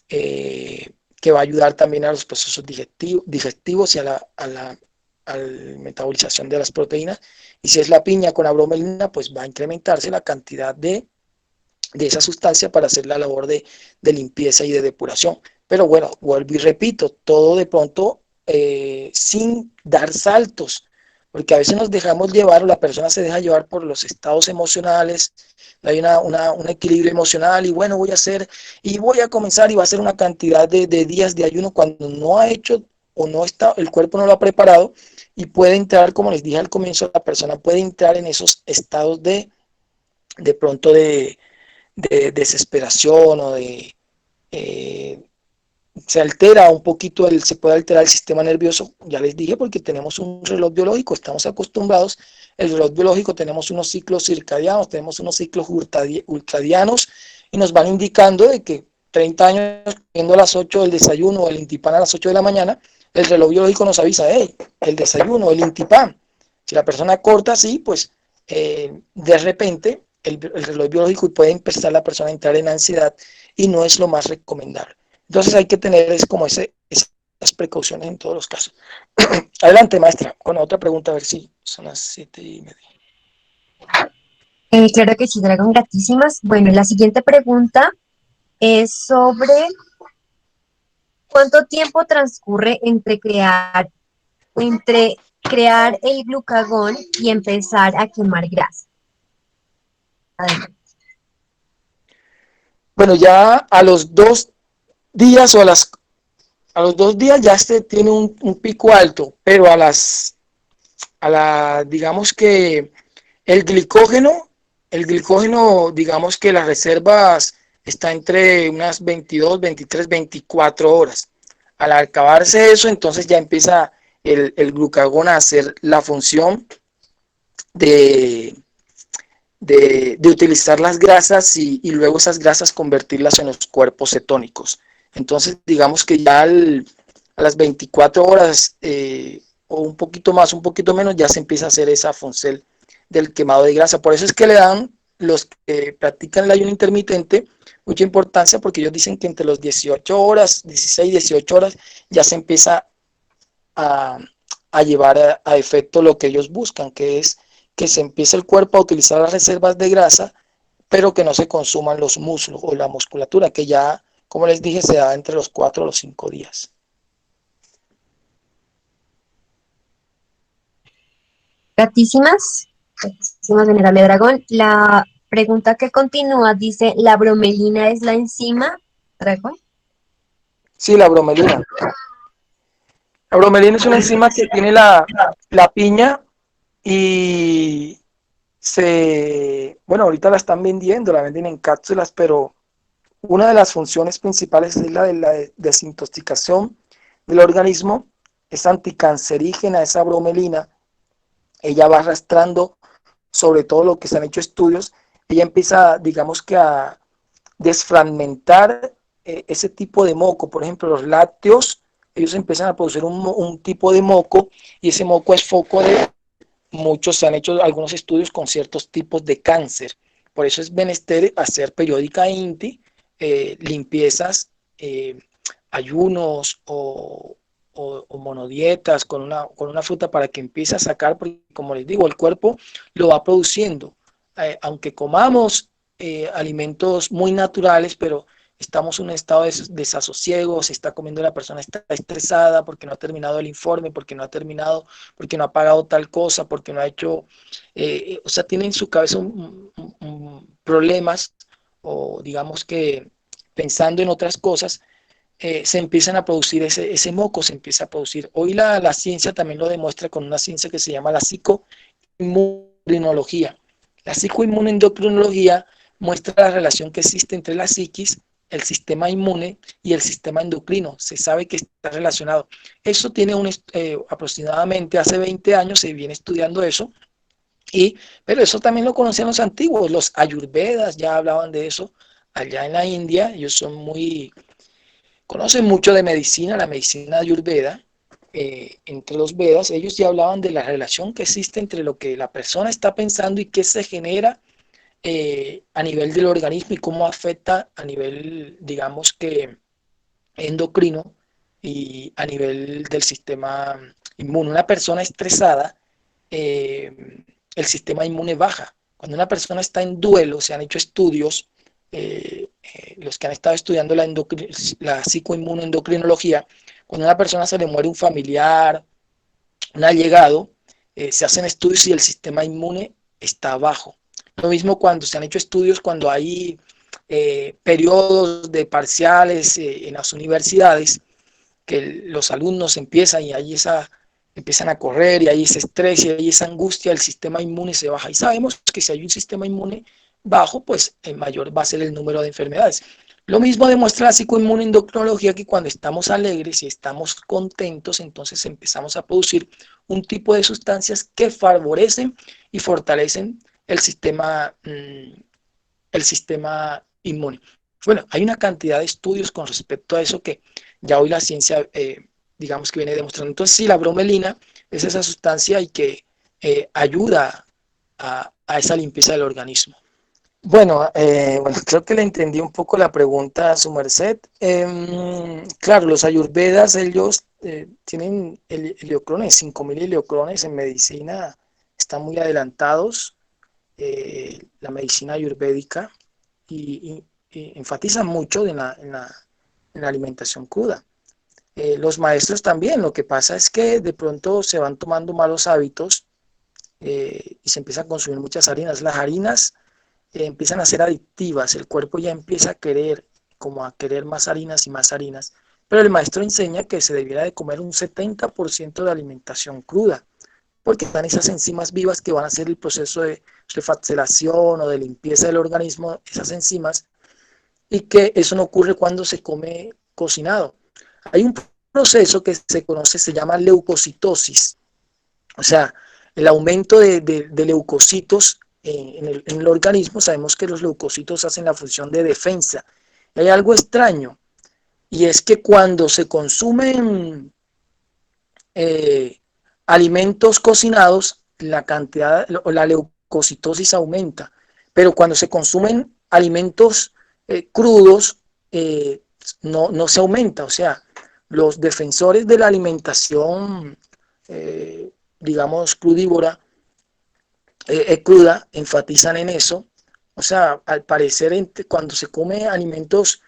S1: que va a ayudar también a los procesos digestivos y a la metabolización de las proteínas. Y si es la piña con la bromelina, pues va a incrementarse la cantidad de esa sustancia para hacer la labor de limpieza y de depuración. Pero bueno, vuelvo y repito, todo de pronto sin dar saltos, porque a veces nos dejamos llevar o la persona se deja llevar por los estados emocionales, hay un equilibrio emocional y bueno, voy a hacer y voy a comenzar y va a hacer una cantidad de días de ayuno cuando no ha hecho o no está, el cuerpo no lo ha preparado y puede entrar, como les dije al comienzo, la persona puede entrar en esos estados de pronto de desesperación o eh, se altera un poquito, se puede alterar el sistema nervioso, ya les dije, porque tenemos un reloj biológico, estamos acostumbrados, el reloj biológico tenemos unos ciclos circadianos, tenemos unos ciclos ultradianos y nos van indicando de que 30 años comiendo a las 8 del desayuno o el intipán a las 8 de la mañana, el reloj biológico nos avisa, hey, el desayuno, el intipán. Si la persona corta así, pues de repente el reloj biológico puede empezar la persona a entrar en ansiedad y no es lo más recomendable. Entonces hay que tener como esas precauciones en todos los casos. Adelante, maestra, con otra pregunta, a ver si son las 7:30.
S5: Claro que sí, Dragon, gratísimas. Bueno, la siguiente pregunta es sobre cuánto tiempo transcurre entre crear el glucagón y empezar a quemar grasa. Adelante.
S1: Bueno, ya a los 2 días o a los 2 días ya tiene un pico alto, pero digamos que el glicógeno, digamos que las reservas está entre unas 22, 23, 24 horas. Al acabarse eso, entonces ya empieza el glucagón a hacer la función de utilizar las grasas y luego esas grasas convertirlas en los cuerpos cetónicos. Entonces, digamos que ya a las 24 horas o un poquito más, un poquito menos, ya se empieza a hacer esa función del quemado de grasa. Por eso es que le dan los que practican el ayuno intermitente mucha importancia porque ellos dicen que entre los 18 horas, 16, 18 horas, ya se empieza a llevar a efecto lo que ellos buscan, que es que se empiece el cuerpo a utilizar las reservas de grasa, pero que no se consuman los músculos o la musculatura, que ya, como les dije, se da entre los 4 o los 5 días.
S5: Gratísimas, venerable Dragón. La pregunta que continúa dice, ¿la bromelina es la enzima, Dragón?
S1: Sí, la bromelina. La bromelina es una enzima que tiene la piña y bueno, ahorita la están vendiendo, la venden en cápsulas, pero una de las funciones principales es la de la desintoxicación del organismo, es anticancerígena esa bromelina, ella va arrastrando sobre todo lo que se han hecho estudios, ella empieza, digamos que a desfragmentar ese tipo de moco, por ejemplo, los lácteos, ellos empiezan a producir un tipo de moco y ese moco es foco de muchos, se han hecho algunos estudios con ciertos tipos de cáncer. Por eso es menester hacer periódicamente limpiezas, ayunos o monodietas con una fruta para que empiece a sacar, porque como les digo, el cuerpo lo va produciendo. Aunque comamos alimentos muy naturales, pero estamos en un estado de desasosiego, se está comiendo, la persona está estresada porque no ha terminado el informe, porque no ha terminado, porque no ha pagado tal cosa, porque no ha hecho, o sea, tiene en su cabeza problemas o digamos que pensando en otras cosas, se empiezan a producir ese moco, se empieza a producir. Hoy la ciencia también lo demuestra con una ciencia que se llama la psicoinmunología. La psicoinmunoendocrinología muestra la relación que existe entre la psiquis, el sistema inmune y el sistema endocrino. Se sabe que está relacionado. Eso tiene aproximadamente hace 20 años se viene estudiando eso, pero eso también lo conocían los antiguos, los ayurvedas ya hablaban de eso allá en la India. Ellos conocen mucho de medicina, la medicina ayurveda. Entre los Vedas, ellos ya hablaban de la relación que existe entre lo que la persona está pensando y qué se genera a nivel del organismo y cómo afecta a nivel, digamos que endocrino y a nivel del sistema inmune. Una persona estresada, el sistema inmune baja. Cuando una persona está en duelo, se han hecho estudios, los que han estado estudiando la psicoinmunoendocrinología, cuando a una persona se le muere un familiar, un allegado, se hacen estudios y el sistema inmune está bajo. Lo mismo cuando se han hecho estudios cuando hay periodos de parciales en las universidades, que los alumnos empiezan y ahí empiezan a correr y hay ese estrés y hay esa angustia, el sistema inmune se baja. Y sabemos que si hay un sistema inmune bajo, pues el mayor va a ser el número de enfermedades. Lo mismo demuestra la psicoinmunoendocrinología, que cuando estamos alegres y estamos contentos, entonces empezamos a producir un tipo de sustancias que favorecen y fortalecen el sistema inmune. Bueno, hay una cantidad de estudios con respecto a eso que ya hoy la ciencia, digamos que viene demostrando. Entonces, sí, la bromelina es esa sustancia y que ayuda a esa limpieza del organismo. Bueno, creo que le entendí un poco la pregunta a su merced. Claro, los ayurvedas, ellos tienen heliocrones, 5.000 heliocrones en medicina, están muy adelantados, la medicina ayurvédica, y enfatizan mucho en la alimentación cruda. Los maestros también, lo que pasa es que de pronto se van tomando malos hábitos y se empiezan a consumir muchas harinas. Las harinas empiezan a ser adictivas, el cuerpo ya empieza a querer más harinas y más harinas, pero el maestro enseña que se debiera de comer un 70% de alimentación cruda, porque están esas enzimas vivas que van a hacer el proceso de refacelación o de limpieza del organismo, esas enzimas, y que eso no ocurre cuando se come cocinado. Hay un proceso que se conoce, se llama leucocitosis, o sea, el aumento de leucocitos en el organismo. Sabemos que los leucocitos hacen la función de defensa. Hay algo extraño, y es que cuando se consumen alimentos cocinados, la cantidad o la leucocitosis aumenta, pero cuando se consumen alimentos crudos, no se aumenta. O sea, los defensores de la alimentación, digamos, crudívora, cruda, enfatizan en eso. O sea, al parecer, cuando se come alimentos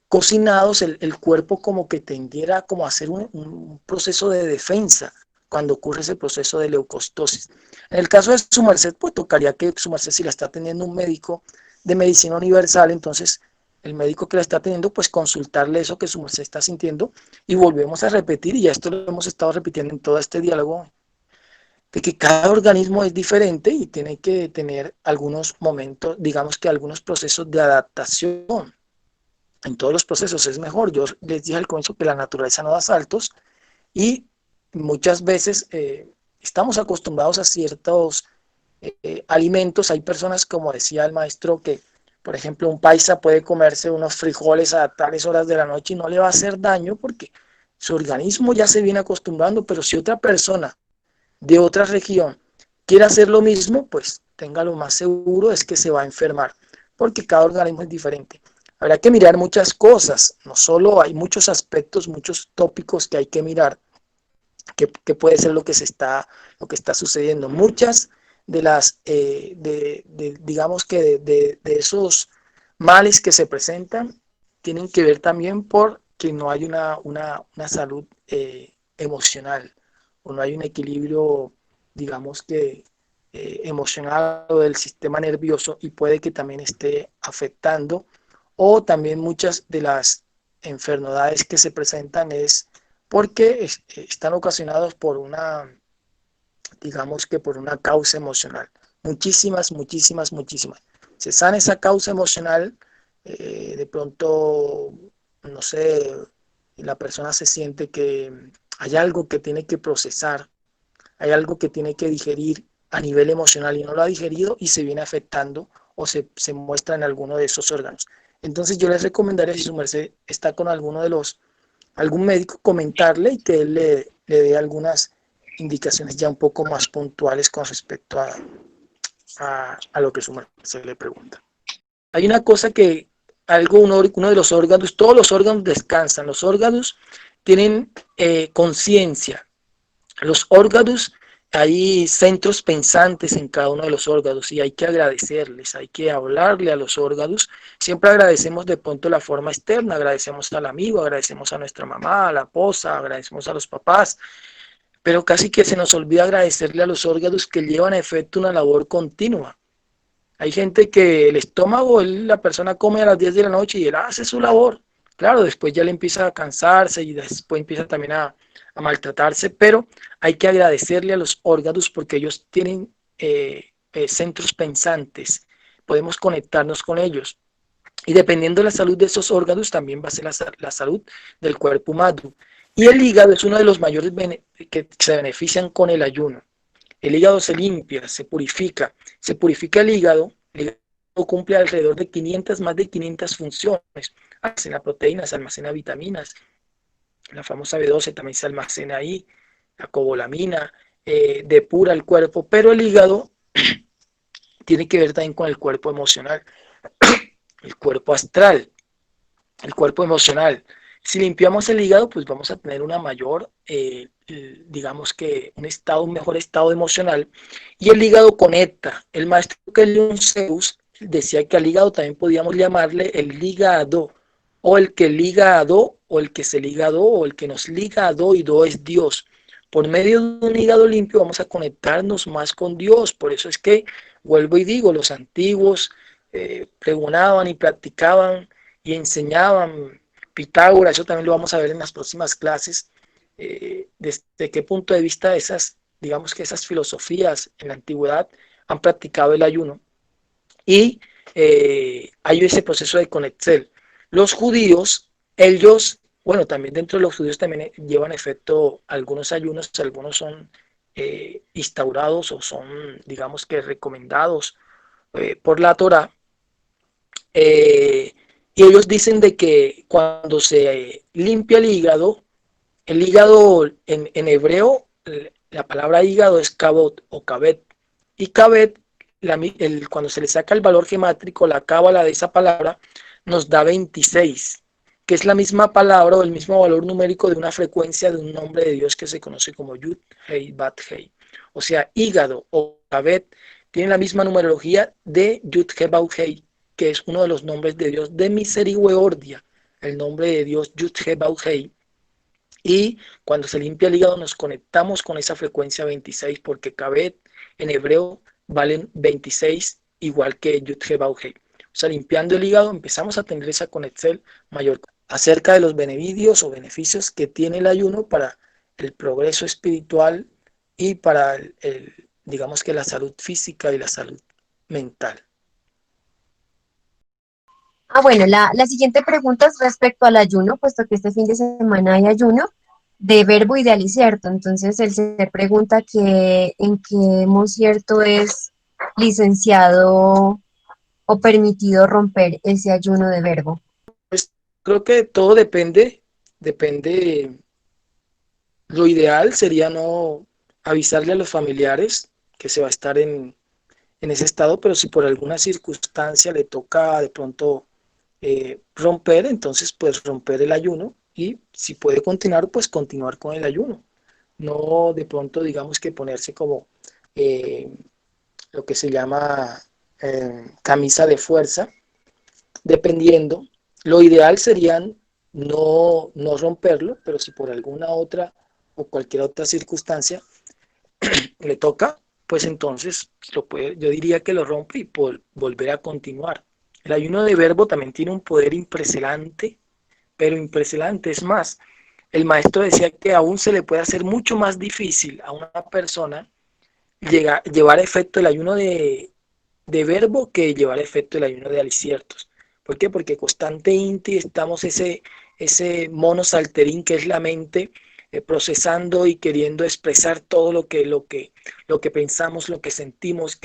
S1: cocinados, el cuerpo como que tendiera como a hacer un proceso de defensa cuando ocurre ese proceso de leucocitosis. En el caso de su merced, pues tocaría que su merced, si la está atendiendo un médico de medicina universal, entonces el médico que la está teniendo, pues consultarle eso que su merced está sintiendo y volvemos a repetir, y ya esto lo hemos estado repitiendo en todo este diálogo, de que cada organismo es diferente y tiene que tener algunos momentos, digamos que algunos procesos de adaptación. En todos los procesos es mejor. Yo les dije al comienzo que la naturaleza no da saltos y muchas veces estamos acostumbrados a ciertos alimentos. Hay personas, como decía el maestro, que por ejemplo un paisa puede comerse unos frijoles a tales horas de la noche y no le va a hacer daño porque su organismo ya se viene acostumbrando, pero si otra persona de otra región quiere hacer lo mismo, pues tenga lo más seguro es que se va a enfermar, porque cada organismo es diferente. Habrá que mirar muchas cosas, no solo hay muchos aspectos, muchos tópicos que hay que mirar, que puede ser lo que está sucediendo. Muchas de las, digamos que de esos males que se presentan tienen que ver también por que no hay una salud emocional o no hay un equilibrio, digamos que emocional del sistema nervioso y puede que también esté afectando, o también muchas de las enfermedades que se presentan es porque están ocasionados por una, digamos que por una causa emocional. Muchísimas, muchísimas, muchísimas. Se sana esa causa emocional, de pronto, no sé, la persona se siente que hay algo que tiene que procesar, hay algo que tiene que digerir a nivel emocional y no lo ha digerido y se viene afectando o se muestra en alguno de esos órganos. Entonces yo les recomendaría, si su merced está con alguno de algún médico, comentarle y que él le dé algunas indicaciones ya un poco más puntuales con respecto a lo que su merced le pregunta. Hay una cosa que, uno de los órganos, todos los órganos descansan, los órganos tienen conciencia, los órganos, hay centros pensantes en cada uno de los órganos y hay que agradecerles, hay que hablarle a los órganos. Siempre agradecemos de pronto la forma externa, agradecemos al amigo, agradecemos a nuestra mamá, a la esposa, agradecemos a los papás, pero casi que se nos olvida agradecerle a los órganos que llevan a efecto una labor continua. Hay gente que el estómago, la persona come a las 10 de la noche y él hace su labor. Claro, después ya le empieza a cansarse y después empieza también a maltratarse, pero hay que agradecerle a los órganos porque ellos tienen centros pensantes. Podemos conectarnos con ellos. Y dependiendo de la salud de esos órganos, también va a ser la salud del cuerpo humano. Y el hígado es uno de los mayores que se benefician con el ayuno. El hígado se limpia, se purifica el hígado cumple alrededor de 500, más de 500 funciones, almacena proteínas, almacena vitaminas, la famosa B12 también se almacena ahí, la cobalamina, depura el cuerpo, pero el hígado tiene que ver también con el cuerpo emocional, el cuerpo astral, el cuerpo emocional. Si limpiamos el hígado, pues vamos a tener una mayor, digamos que un mejor estado emocional. Y el hígado conecta. El maestro Kelly Zeus decía que al hígado también podíamos llamarle el ligado, o el que liga a do, o el que se liga a do, o el que nos liga a do, y do es Dios. Por medio de un hígado limpio vamos a conectarnos más con Dios. Por eso es que, vuelvo y digo, los antiguos pregonaban y practicaban y enseñaban Pitágoras, eso también lo vamos a ver en las próximas clases, desde qué punto de vista digamos que esas filosofías en la antigüedad han practicado el ayuno. Y hay ese proceso de conexión. Los judíos, ellos, bueno, también dentro de los judíos también llevan efecto algunos ayunos, algunos son instaurados o son, digamos que recomendados por la Torá. Y ellos dicen de que cuando se limpia el hígado en hebreo, la palabra hígado es kabot o kabet. Y kabet, cuando se le saca el valor gemátrico, la cábala de esa palabra, nos da 26, que es la misma palabra o el mismo valor numérico de una frecuencia de un nombre de Dios que se conoce como Yud, Hei, Bat, Hei. O sea, hígado o kabet tiene la misma numerología de Yud, He, Bau, Hei, que es uno de los nombres de Dios de misericordia, el nombre de Dios Yud, He, Bau, Hei. Y cuando se limpia el hígado nos conectamos con esa frecuencia 26, porque Kabet en hebreo valen 26 igual que Yud, He, Bau, Hei. O sea, limpiando el hígado empezamos a tener esa conexión mayor acerca de los beneficios o beneficios que tiene el ayuno para el progreso espiritual y para digamos que la salud física y la salud mental.
S5: Bueno, la siguiente pregunta es respecto al ayuno, puesto que este fin de semana hay ayuno de Verbo y de Alicierto. Entonces, él se pregunta que en qué Mocierto es licenciado o permitido romper ese ayuno de Verbo.
S1: Pues creo que todo depende. Lo ideal sería no avisarle a los familiares que se va a estar en ese estado, pero si por alguna circunstancia le toca de pronto romper, entonces pues romper el ayuno y si puede continuar, pues continuar con el ayuno. No de pronto digamos que ponerse como eh, lo que se llama camisa de fuerza, dependiendo. Lo ideal sería no romperlo, pero si por alguna otra o cualquier otra circunstancia le toca, pues entonces yo diría que lo rompe y volver a continuar. El ayuno de Verbo también tiene un poder impresionante, pero impresionante. Es más, el maestro decía que aún se le puede hacer mucho más difícil a una persona llevar a efecto el ayuno de Verbo que llevar a efecto el ayuno de Aliciertos. ¿Por qué? Porque constantemente estamos ese mono salterín que es la mente, procesando y queriendo expresar todo lo que pensamos, lo que sentimos,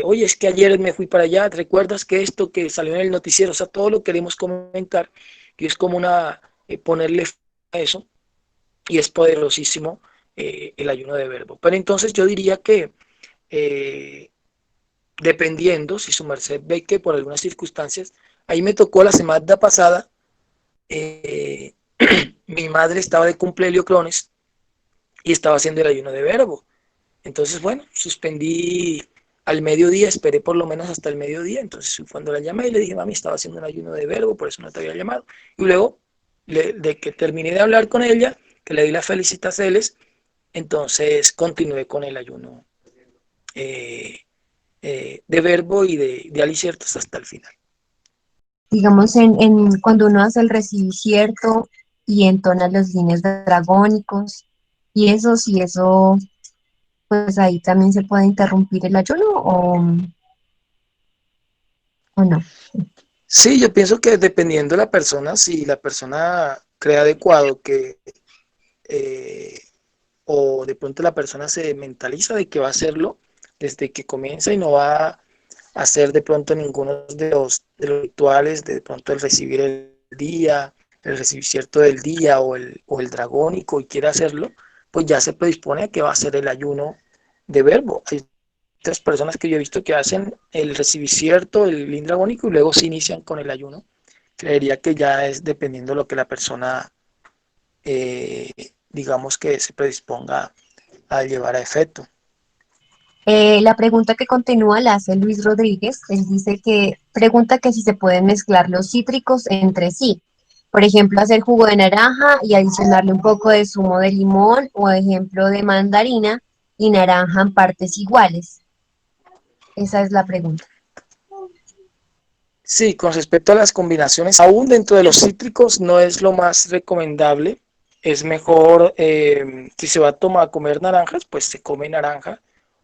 S1: oye, es que ayer me fui para allá, ¿recuerdas que esto que salió en el noticiero? O sea, todo lo queremos comentar y es como ponerle a eso y es poderosísimo el ayuno de Verbo. Pero entonces yo diría que eh, dependiendo si su merced ve que por algunas circunstancias, ahí me tocó la semana pasada, eh, mi madre estaba de cumpleaños y estaba haciendo el ayuno de Verbo. Entonces, bueno, suspendí al mediodía, esperé por lo menos hasta el mediodía, entonces cuando la llamé y le dije, mami, estaba haciendo un ayuno de Verbo, por eso no te había llamado. Y luego, de que terminé de hablar con ella, que le di las felicitaciones, entonces continué con el ayuno eh, de Verbo y de Aliciertos hasta el final.
S5: Digamos, cuando uno hace el recibicierto y entona los líneas dragónicos, y eso, si eso, pues ahí también se puede interrumpir el ayuno o no.
S1: Sí, yo pienso que dependiendo de la persona, si la persona cree adecuado eh, o de pronto la persona se mentaliza de que va a hacerlo desde que comienza y no va a hacer de pronto ninguno de los rituales, de pronto el recibir el día, el recibir cierto del día o el dragónico y quiere hacerlo, pues ya se predispone a que va a hacer el ayuno de Verbo. Hay otras personas que yo he visto que hacen el recibir cierto, el lin dragónico y luego se inician con el ayuno. Creería que ya es dependiendo de lo que la persona, eh, digamos que se predisponga a llevar a efecto.
S5: La pregunta que continúa la hace Luis Rodríguez. Él dice que pregunta que si se pueden mezclar los cítricos entre sí. Por ejemplo, hacer jugo de naranja y adicionarle un poco de zumo de limón o ejemplo de mandarina y naranja en partes iguales. Esa es la pregunta.
S1: Sí, con respecto a las combinaciones, aún dentro de los cítricos no es lo más recomendable. Es mejor, si se va a comer naranjas, pues se come naranja.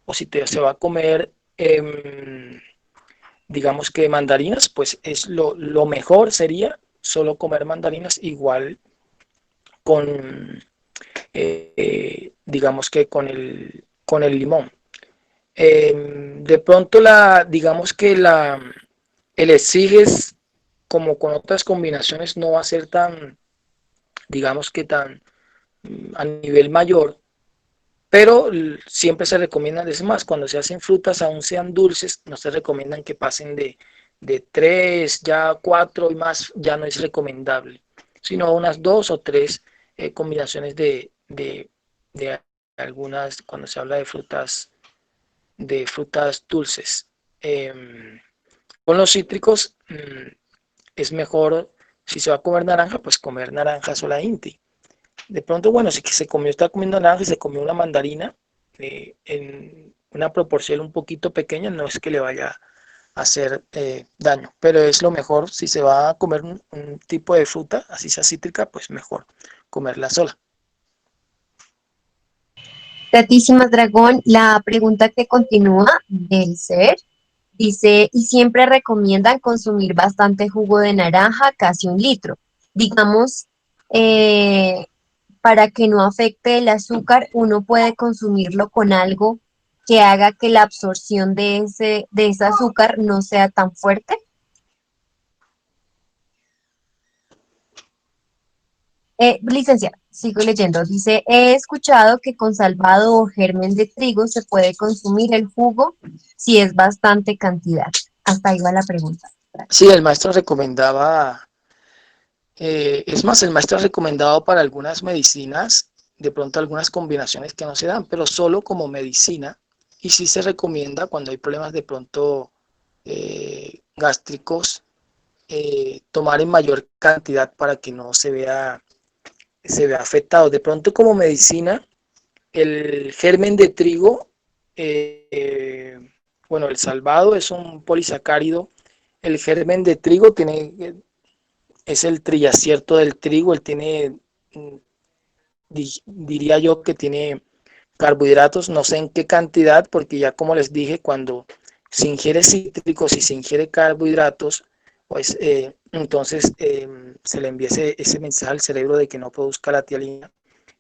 S1: O si se va a comer, digamos que mandarinas, pues lo mejor sería solo comer mandarinas igual con, digamos que con el limón. De pronto digamos que el exiges como con otras combinaciones no va a ser tan, digamos que tan a nivel mayor, pero siempre se recomiendan, es más, cuando se hacen frutas, aún sean dulces, no se recomiendan que pasen de 3, ya 4 y más, ya no es recomendable, sino unas 2 o 3 combinaciones de algunas, cuando se habla de frutas dulces. Con los cítricos es mejor, si se va a comer naranja, pues comer naranja solamente. De pronto, bueno, si está comiendo naranja y se comió una mandarina en una proporción un poquito pequeña, no es que le vaya hacer daño. Pero es lo mejor, si se va a comer un tipo de fruta, así sea cítrica, pues mejor comerla sola.
S5: Gratísimas, Dragón. La pregunta que continúa del ser dice, y siempre recomiendan consumir bastante jugo de naranja, casi 1 litro. Digamos, eh, para que no afecte el azúcar, uno puede consumirlo con algo que haga que la absorción de ese azúcar no sea tan fuerte. Licenciada, sigo leyendo. Dice, he escuchado que con salvado o germen de trigo se puede consumir el jugo si es bastante cantidad. Hasta ahí va la pregunta.
S1: Sí, el maestro recomendaba, es más, el maestro ha recomendado para algunas medicinas, de pronto algunas combinaciones que no se dan, pero solo como medicina. Y sí se recomienda cuando hay problemas de pronto gástricos, tomar en mayor cantidad para que no se vea afectado. De pronto como medicina, el germen de trigo, bueno, el salvado es un polisacárido. El germen de trigo es el trillacierto del trigo, él tiene, diría yo que tiene carbohidratos, no sé en qué cantidad, porque ya como les dije, cuando se ingiere cítricos y se ingiere carbohidratos, pues entonces se le envía ese mensaje al cerebro de que no produzca la tialina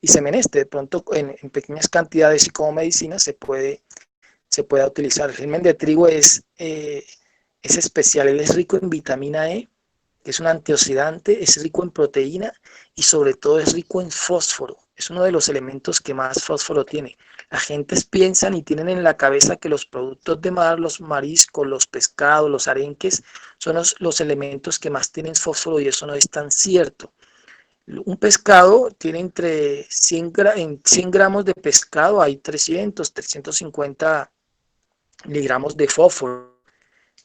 S1: y se meneste. De pronto en pequeñas cantidades y como medicina se puede utilizar. El germen de trigo es especial, él es rico en vitamina E, que es un antioxidante, es rico en proteína y sobre todo es rico en fósforo. Es uno de los elementos que más fósforo tiene. La gente piensan y tienen en la cabeza que los productos de mar, los mariscos, los pescados, los arenques, son los elementos que más tienen fósforo y eso no es tan cierto. Un pescado tiene entre 100 gramos de pescado, hay 350 miligramos de fósforo.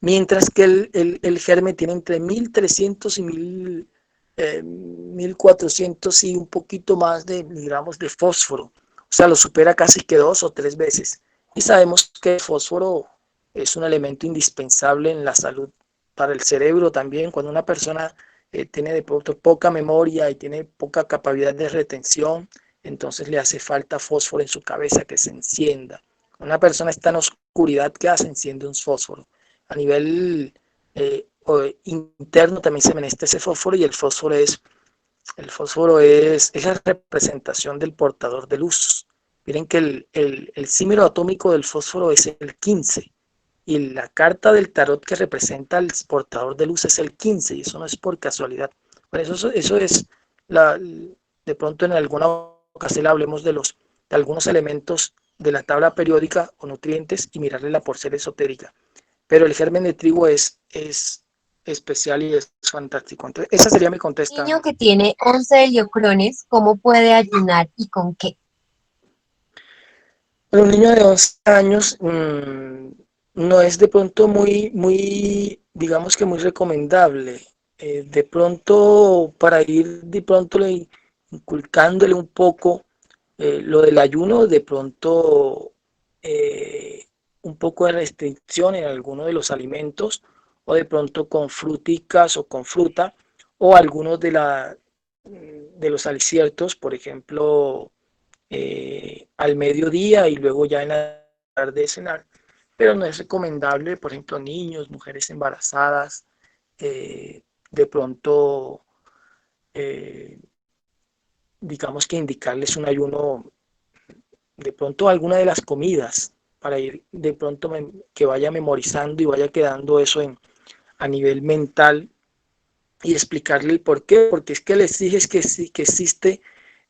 S1: Mientras que el germe tiene entre 1300 y 1400 y un poquito más de miligramos de fósforo. O sea, lo supera casi que 2 o 3 veces. Y sabemos que el fósforo es un elemento indispensable en la salud para el cerebro también. Cuando una persona tiene de pronto poca memoria y tiene poca capacidad de retención, entonces le hace falta fósforo en su cabeza que se encienda. Cuando una persona está en oscuridad, ¿qué hace? Enciende un fósforo. A nivel interno también se menester ese fósforo y el fósforo es esa representación del portador de luz. Miren que el símbolo atómico del fósforo es el 15 y la carta del tarot que representa al portador de luz es el 15 y eso no es por casualidad. Bueno, eso es de pronto en alguna ocasión hablemos de algunos elementos de la tabla periódica o nutrientes y mirarle la porción esotérica. Pero el germen de trigo es especial y es fantástico. Entonces, esa sería mi contesta.
S5: Niño que tiene 11 heliocrones, ¿cómo puede ayunar y con qué?
S1: Pero un niño de 11 años no es de pronto digamos que muy recomendable. De pronto, para ir de pronto inculcándole un poco lo del ayuno, de pronto un poco de restricción en alguno de los alimentos, o de pronto con fruticas o con fruta, o algunos de los aliciertos, por ejemplo al mediodía y luego ya en la tarde cenar, pero no es recomendable, por ejemplo, niños, mujeres embarazadas, de pronto, eh, digamos que indicarles un ayuno, de pronto alguna de las comidas, para ir de pronto que vaya memorizando y vaya quedando eso a nivel mental y explicarle el por qué, porque es que el exiges que existe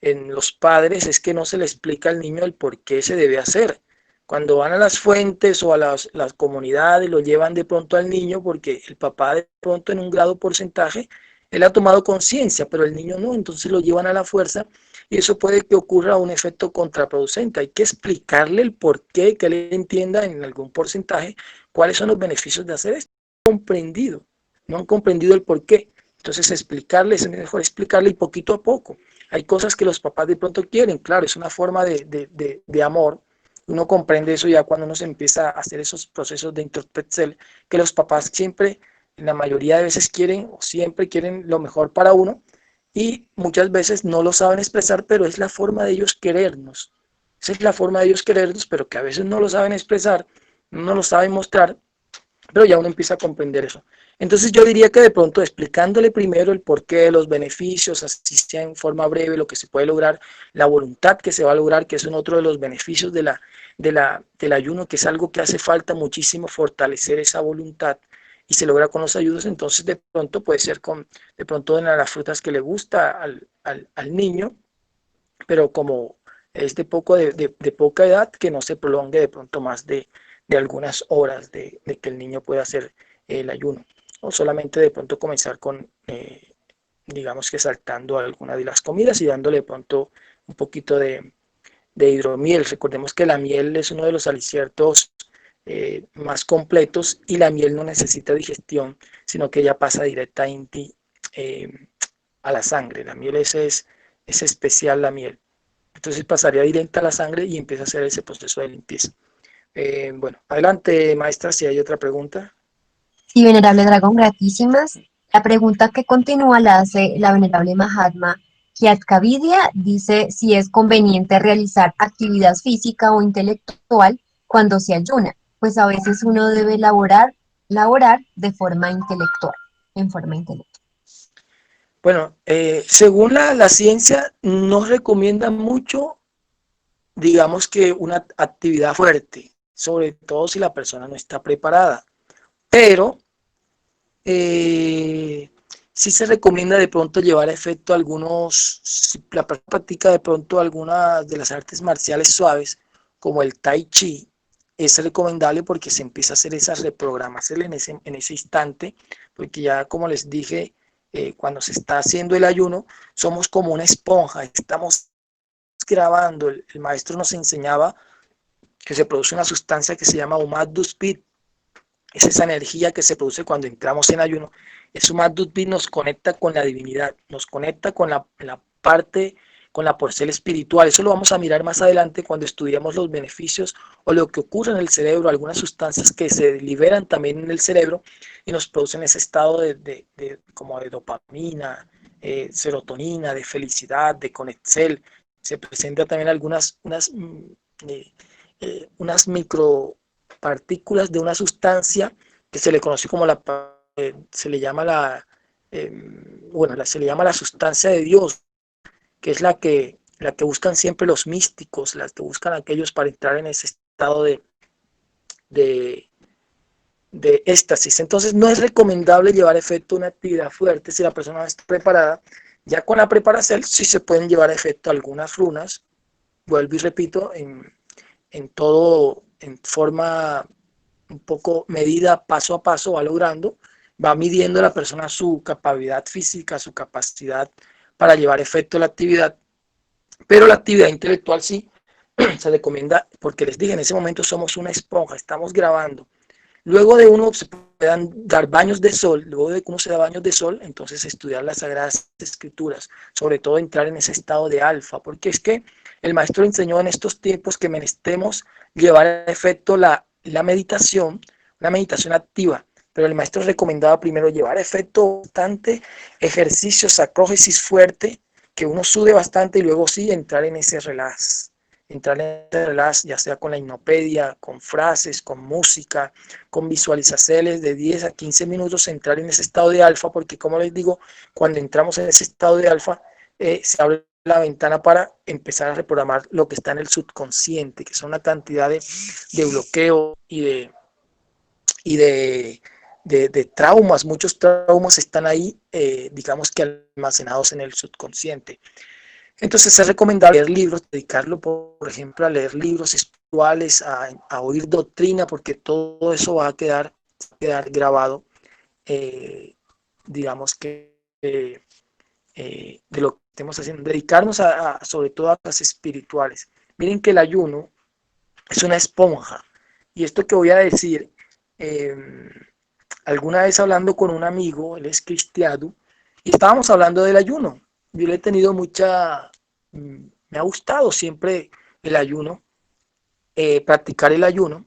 S1: en los padres, es que no se le explica al niño el por qué se debe hacer. Cuando van a las fuentes o a las comunidades, lo llevan de pronto al niño porque el papá de pronto en un grado porcentaje, él ha tomado conciencia, pero el niño no, entonces lo llevan a la fuerza y eso puede que ocurra un efecto contraproducente. Hay que explicarle el por qué, que él entienda en algún porcentaje cuáles son los beneficios de hacer esto. Comprendido, no han comprendido el por qué. Entonces explicarles, es mejor explicarle y poquito a poco. Hay cosas que los papás de pronto quieren, claro, es una forma de amor Uno comprende eso ya cuando uno se empieza a hacer esos procesos de introspección, que los papás siempre, la mayoría de veces quieren o siempre quieren lo mejor para uno y muchas veces no lo saben expresar, pero es la forma de ellos querernos. Esa es la forma de ellos querernos, pero que a veces no lo saben expresar, no lo saben mostrar, pero ya uno empieza a comprender eso. Entonces yo diría que de pronto explicándole primero el porqué, los beneficios, así sea en forma breve, lo que se puede lograr, la voluntad que se va a lograr, que es un otro de los beneficios del ayuno, que es algo que hace falta muchísimo fortalecer esa voluntad y se logra con los ayunos. Entonces de pronto puede ser con, de pronto en las frutas que le gusta al niño, pero como es de poca edad, que no se prolongue de pronto más de algunas horas de que el niño pueda hacer el ayuno. O solamente de pronto comenzar con, digamos que saltando alguna de las comidas y dándole de pronto un poquito de hidromiel. Recordemos que la miel es uno de los aliciertos más completos y la miel no necesita digestión, sino que ya pasa directamente a la sangre. La miel es especial, la miel. Entonces pasaría directa a la sangre y empieza a hacer ese proceso de limpieza. Bueno, adelante, maestra, si hay otra pregunta.
S5: Sí, venerable dragón, gratísimas. La pregunta que continúa la hace la venerable Mahatma Kyatkavidya. Dice si es conveniente realizar actividad física o intelectual cuando se ayuna, pues a veces uno debe laborar de forma intelectual, en forma intelectual.
S1: Bueno, según la ciencia, no recomienda mucho, digamos que una actividad fuerte, sobre todo si la persona no está preparada. Pero sí se recomienda de pronto llevar a efecto algunos, si la persona practica de pronto algunas de las artes marciales suaves, como el tai chi, es recomendable porque se empieza a hacer esa reprogramación en ese instante, porque ya como les dije, cuando se está haciendo el ayuno, somos como una esponja, estamos grabando, el maestro nos enseñaba que se produce una sustancia que se llama Umad Duspit, es esa energía que se produce cuando entramos en ayuno. Eso más nos conecta con la divinidad, nos conecta con la parte, con la porcel espiritual. Eso lo vamos a mirar más adelante cuando estudiamos los beneficios o lo que ocurre en el cerebro, algunas sustancias que se liberan también en el cerebro y nos producen ese estado como de dopamina, serotonina, de felicidad, de conexel. Se presentan también unas micropartículas de una sustancia que se le conoce como se le llama se le llama la sustancia de Dios, que es la que buscan siempre los místicos, las que buscan aquellos para entrar en ese estado de, de éxtasis. Entonces no es recomendable llevar a efecto una actividad fuerte si la persona no está preparada. Ya con la preparación sí se pueden llevar a efecto algunas runas, vuelvo y repito, en todo, en forma un poco medida paso a paso, va logrando, va midiendo la persona su capacidad física, su capacidad para llevar efecto a la actividad, pero la actividad intelectual sí se recomienda, porque les dije, en ese momento somos una esponja, estamos grabando. Luego de uno se puedan dar baños de sol, luego de que uno se da baños de sol, entonces estudiar las Sagradas Escrituras, sobre todo entrar en ese estado de alfa, porque es que el maestro enseñó en estos tiempos que menestemos llevar a efecto la meditación, una meditación activa, pero el maestro recomendaba primero llevar a efecto bastante ejercicio, sacrógesis fuerte, que uno sude bastante y luego sí entrar en ese relax, ya sea con la hipnopedia, con frases, con música, con visualizaciones de 10 a 15 minutos, entrar en ese estado de alfa, porque como les digo, cuando entramos en ese estado de alfa, se abre la ventana para empezar a reprogramar lo que está en el subconsciente, que son una cantidad de bloqueo y de traumas. Muchos traumas están ahí, digamos que almacenados en el subconsciente. Entonces es recomendable leer libros, dedicarlo, por ejemplo, a leer libros espirituales, a oír doctrina, porque todo eso va a quedar grabado, digamos que de lo que estemos haciendo. Dedicarnos sobre todo a las espirituales. Miren que el ayuno es una esponja. Y esto que voy a decir, alguna vez hablando con un amigo, él es cristiano, y estábamos hablando del ayuno. Yo le he tenido me ha gustado siempre el ayuno. practicar el ayuno.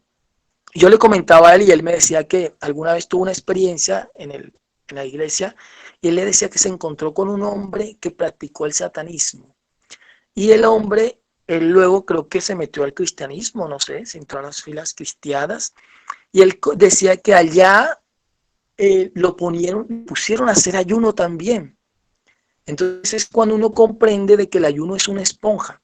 S1: Yo le comentaba a él y él me decía que alguna vez tuvo una experiencia en la iglesia y él le decía que se encontró con un hombre que practicó el satanismo. Y el hombre, él luego creo que se metió al cristianismo, no sé, se entró a las filas cristianas y él decía que allá lo pusieron a hacer ayuno también. Entonces es cuando uno comprende de que el ayuno es una esponja.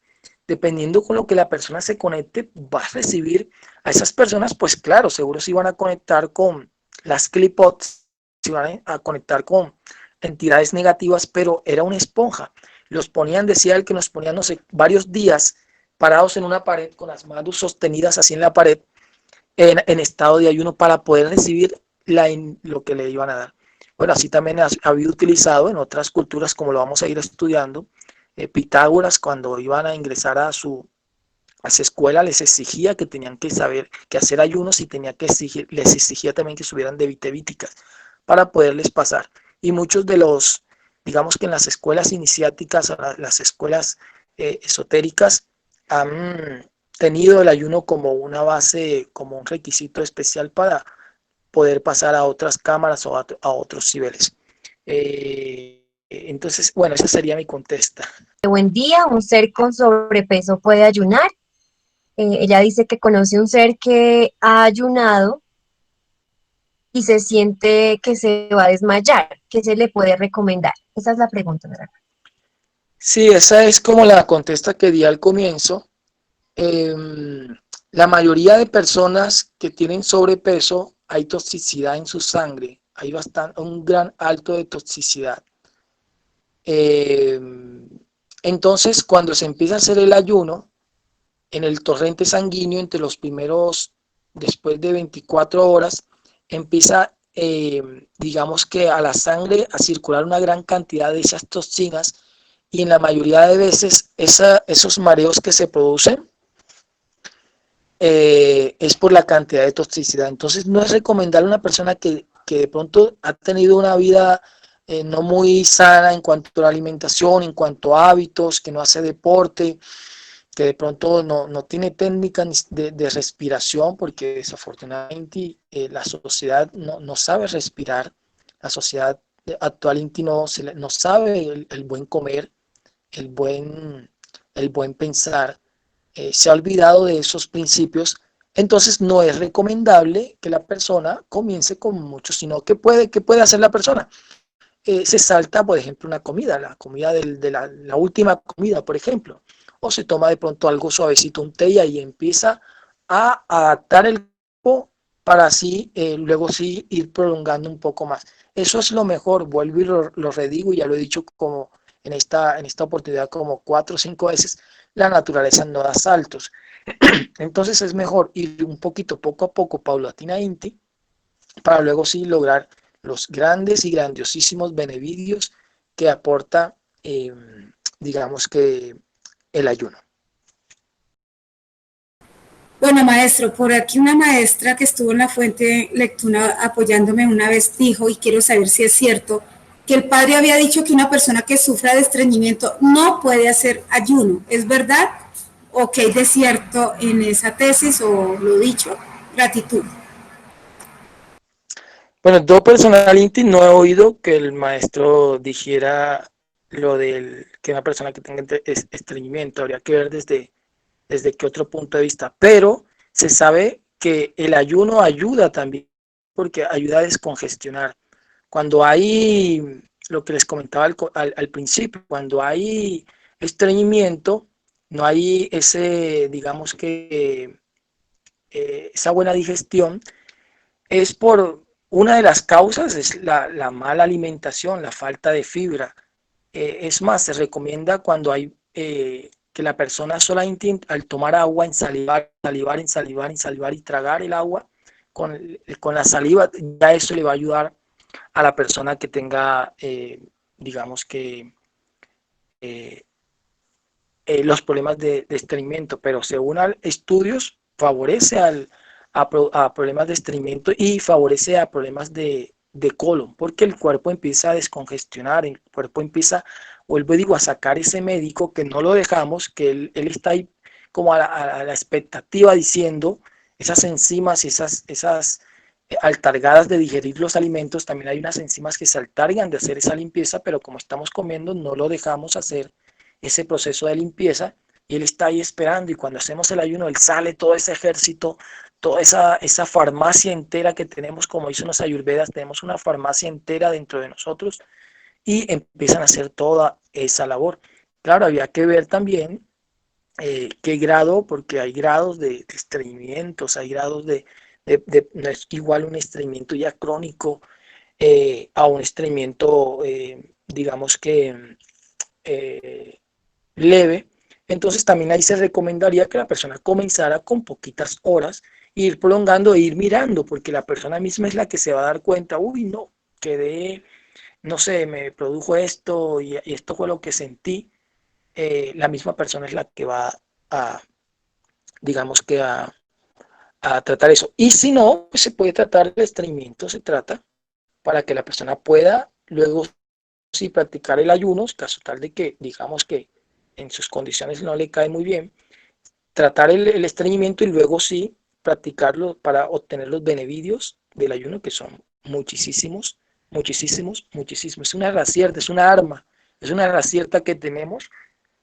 S1: Dependiendo con lo que la persona se conecte, va a recibir a esas personas, pues claro, seguro se iban a conectar con las clipots, se iban a conectar con entidades negativas, pero era una esponja. Los ponían, decía él, que nos ponían, no sé, varios días parados en una pared con las manos sostenidas así en la pared, en estado de ayuno para poder recibir lo que le iban a dar. Bueno, así también ha habido utilizado en otras culturas, como lo vamos a ir estudiando. Pitágoras, cuando iban a ingresar a su escuela, les exigía que tenían que saber que hacer ayunos y les exigía también que subieran de vitevíticas para poderles pasar. Y muchos de los, digamos que en las escuelas iniciáticas, las escuelas esotéricas, han tenido el ayuno como una base, como un requisito especial para poder pasar a otras cámaras o a otros niveles. Entonces, bueno, esa sería mi contesta.
S5: Buen día, un ser con sobrepeso puede ayunar. Ella dice que conoce un ser que ha ayunado y se siente que se va a desmayar. ¿Qué se le puede recomendar? Esa es la pregunta, ¿verdad?
S1: Sí, esa es como la contesta que di al comienzo. La mayoría de personas que tienen sobrepeso, hay toxicidad en su sangre, hay un gran alto de toxicidad. Entonces, cuando se empieza a hacer el ayuno, en el torrente sanguíneo, entre los primeros, después de 24 horas, empieza, digamos que a la sangre a circular una gran cantidad de esas toxinas y en la mayoría de veces esos mareos que se producen es por la cantidad de toxicidad. Entonces no es recomendable a una persona que de pronto ha tenido una vida no muy sana en cuanto a la alimentación, en cuanto a hábitos, que no hace deporte, que de pronto no tiene técnicas de respiración, porque desafortunadamente la sociedad no sabe respirar, la sociedad actual no sabe el buen comer, el buen pensar, se ha olvidado de esos principios, entonces no es recomendable que la persona comience con mucho, sino que ¿qué puede hacer la persona? Se salta, por ejemplo, una comida, la comida de la última comida, por ejemplo, o se toma de pronto algo suavecito, un té, y ahí empieza a adaptar el cuerpo para así luego sí ir prolongando un poco más. Eso es lo mejor, vuelvo y lo redigo, y ya lo he dicho como en esta oportunidad como 4 o 5 veces, la naturaleza no da saltos. Entonces es mejor ir un poquito, poco a poco, paulatinamente, para luego sí lograr los grandes y grandiosísimos beneficios que aporta, digamos que, el ayuno.
S6: Bueno, maestro, por aquí una maestra que estuvo en la fuente lectura apoyándome una vez dijo, y quiero saber si es cierto, que el padre había dicho que una persona que sufra de estreñimiento no puede hacer ayuno. ¿Es verdad? ¿O que hay de cierto en esa tesis o lo dicho? Gratitud.
S1: Bueno, yo personalmente no he oído que el maestro dijera lo del que una persona que tenga estreñimiento, habría que ver desde qué otro punto de vista, pero se sabe que el ayuno ayuda también, porque ayuda a descongestionar. Cuando hay, lo que les comentaba al principio, cuando hay estreñimiento, no hay digamos que, esa buena digestión, es por una de las causas, es la mala alimentación, la falta de fibra. Es más, se recomienda cuando hay que la persona solamente al tomar agua, ensalivar y tragar el agua con la saliva, ya eso le va a ayudar a la persona que tenga, digamos que, eh, los problemas de estreñimiento, pero según estudios favorece a problemas de estreñimiento y favorece a problemas de colon, porque el cuerpo empieza a descongestionar, el cuerpo empieza, vuelvo y digo, a sacar ese médico que no lo dejamos, que él está ahí como a la expectativa diciendo, esas enzimas y esas altargadas de digerir los alimentos, también hay unas enzimas que se altargan de hacer esa limpieza, pero como estamos comiendo no lo dejamos hacer ese proceso de limpieza y él está ahí esperando, y cuando hacemos el ayuno, él sale todo ese ejército, toda esa farmacia entera que tenemos, como dicen los ayurvedas, tenemos una farmacia entera dentro de nosotros y empiezan a hacer toda esa labor. Claro, había que ver también qué grado, porque hay grados de estreñimientos, hay grados no es igual un estreñimiento ya crónico a un estreñimiento, digamos que leve. Entonces también ahí se recomendaría que la persona comenzara con poquitas horas, ir prolongando e ir mirando, porque la persona misma es la que se va a dar cuenta, uy, no, quedé, no sé, me produjo esto y esto fue lo que sentí. La misma persona es la que va a, digamos que a tratar eso. Y si no, pues se puede tratar el estreñimiento, se trata para que la persona pueda luego sí practicar el ayuno, caso tal de que digamos que en sus condiciones no le cae muy bien, tratar el estreñimiento y luego sí practicarlo para obtener los beneficios del ayuno, que son muchísimos, muchísimos, muchísimos. Es una herramienta, es una herramienta que tenemos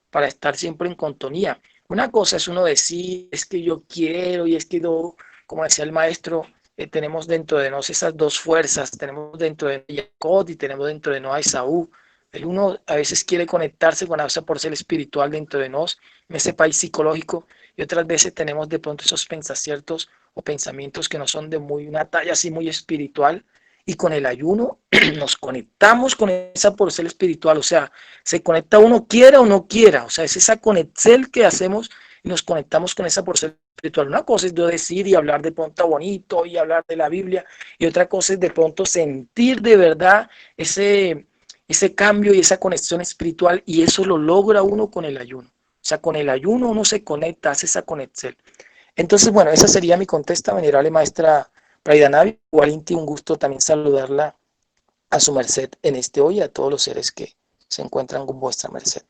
S1: para estar siempre en contonía. Una cosa es uno decir, es que yo quiero y es que yo, como decía el maestro, tenemos dentro de nosotros esas dos fuerzas, tenemos dentro de Jacob y tenemos dentro de nosotros a Esaú. El uno a veces quiere conectarse con esa porcel espiritual dentro de nosotros, en ese país psicológico, y otras veces tenemos de pronto esos pensaciertos o pensamientos que no son de una talla así muy espiritual, y con el ayuno nos conectamos con esa porcel espiritual, o sea, se conecta uno quiera o no quiera, o sea, es esa conexión que hacemos y nos conectamos con esa porcel espiritual. Una cosa es yo decir y hablar de pronto bonito y hablar de la Biblia, y otra cosa es de pronto sentir de verdad ese cambio y esa conexión espiritual, y eso lo logra uno con el ayuno. O sea, con el ayuno uno se conecta, hace esa conexión. Entonces, bueno, esa sería mi contesta, venerable maestra Praidanavi. Igual, Inti, un gusto también saludarla a su merced en este hoy, a todos los seres que se encuentran con vuestra merced.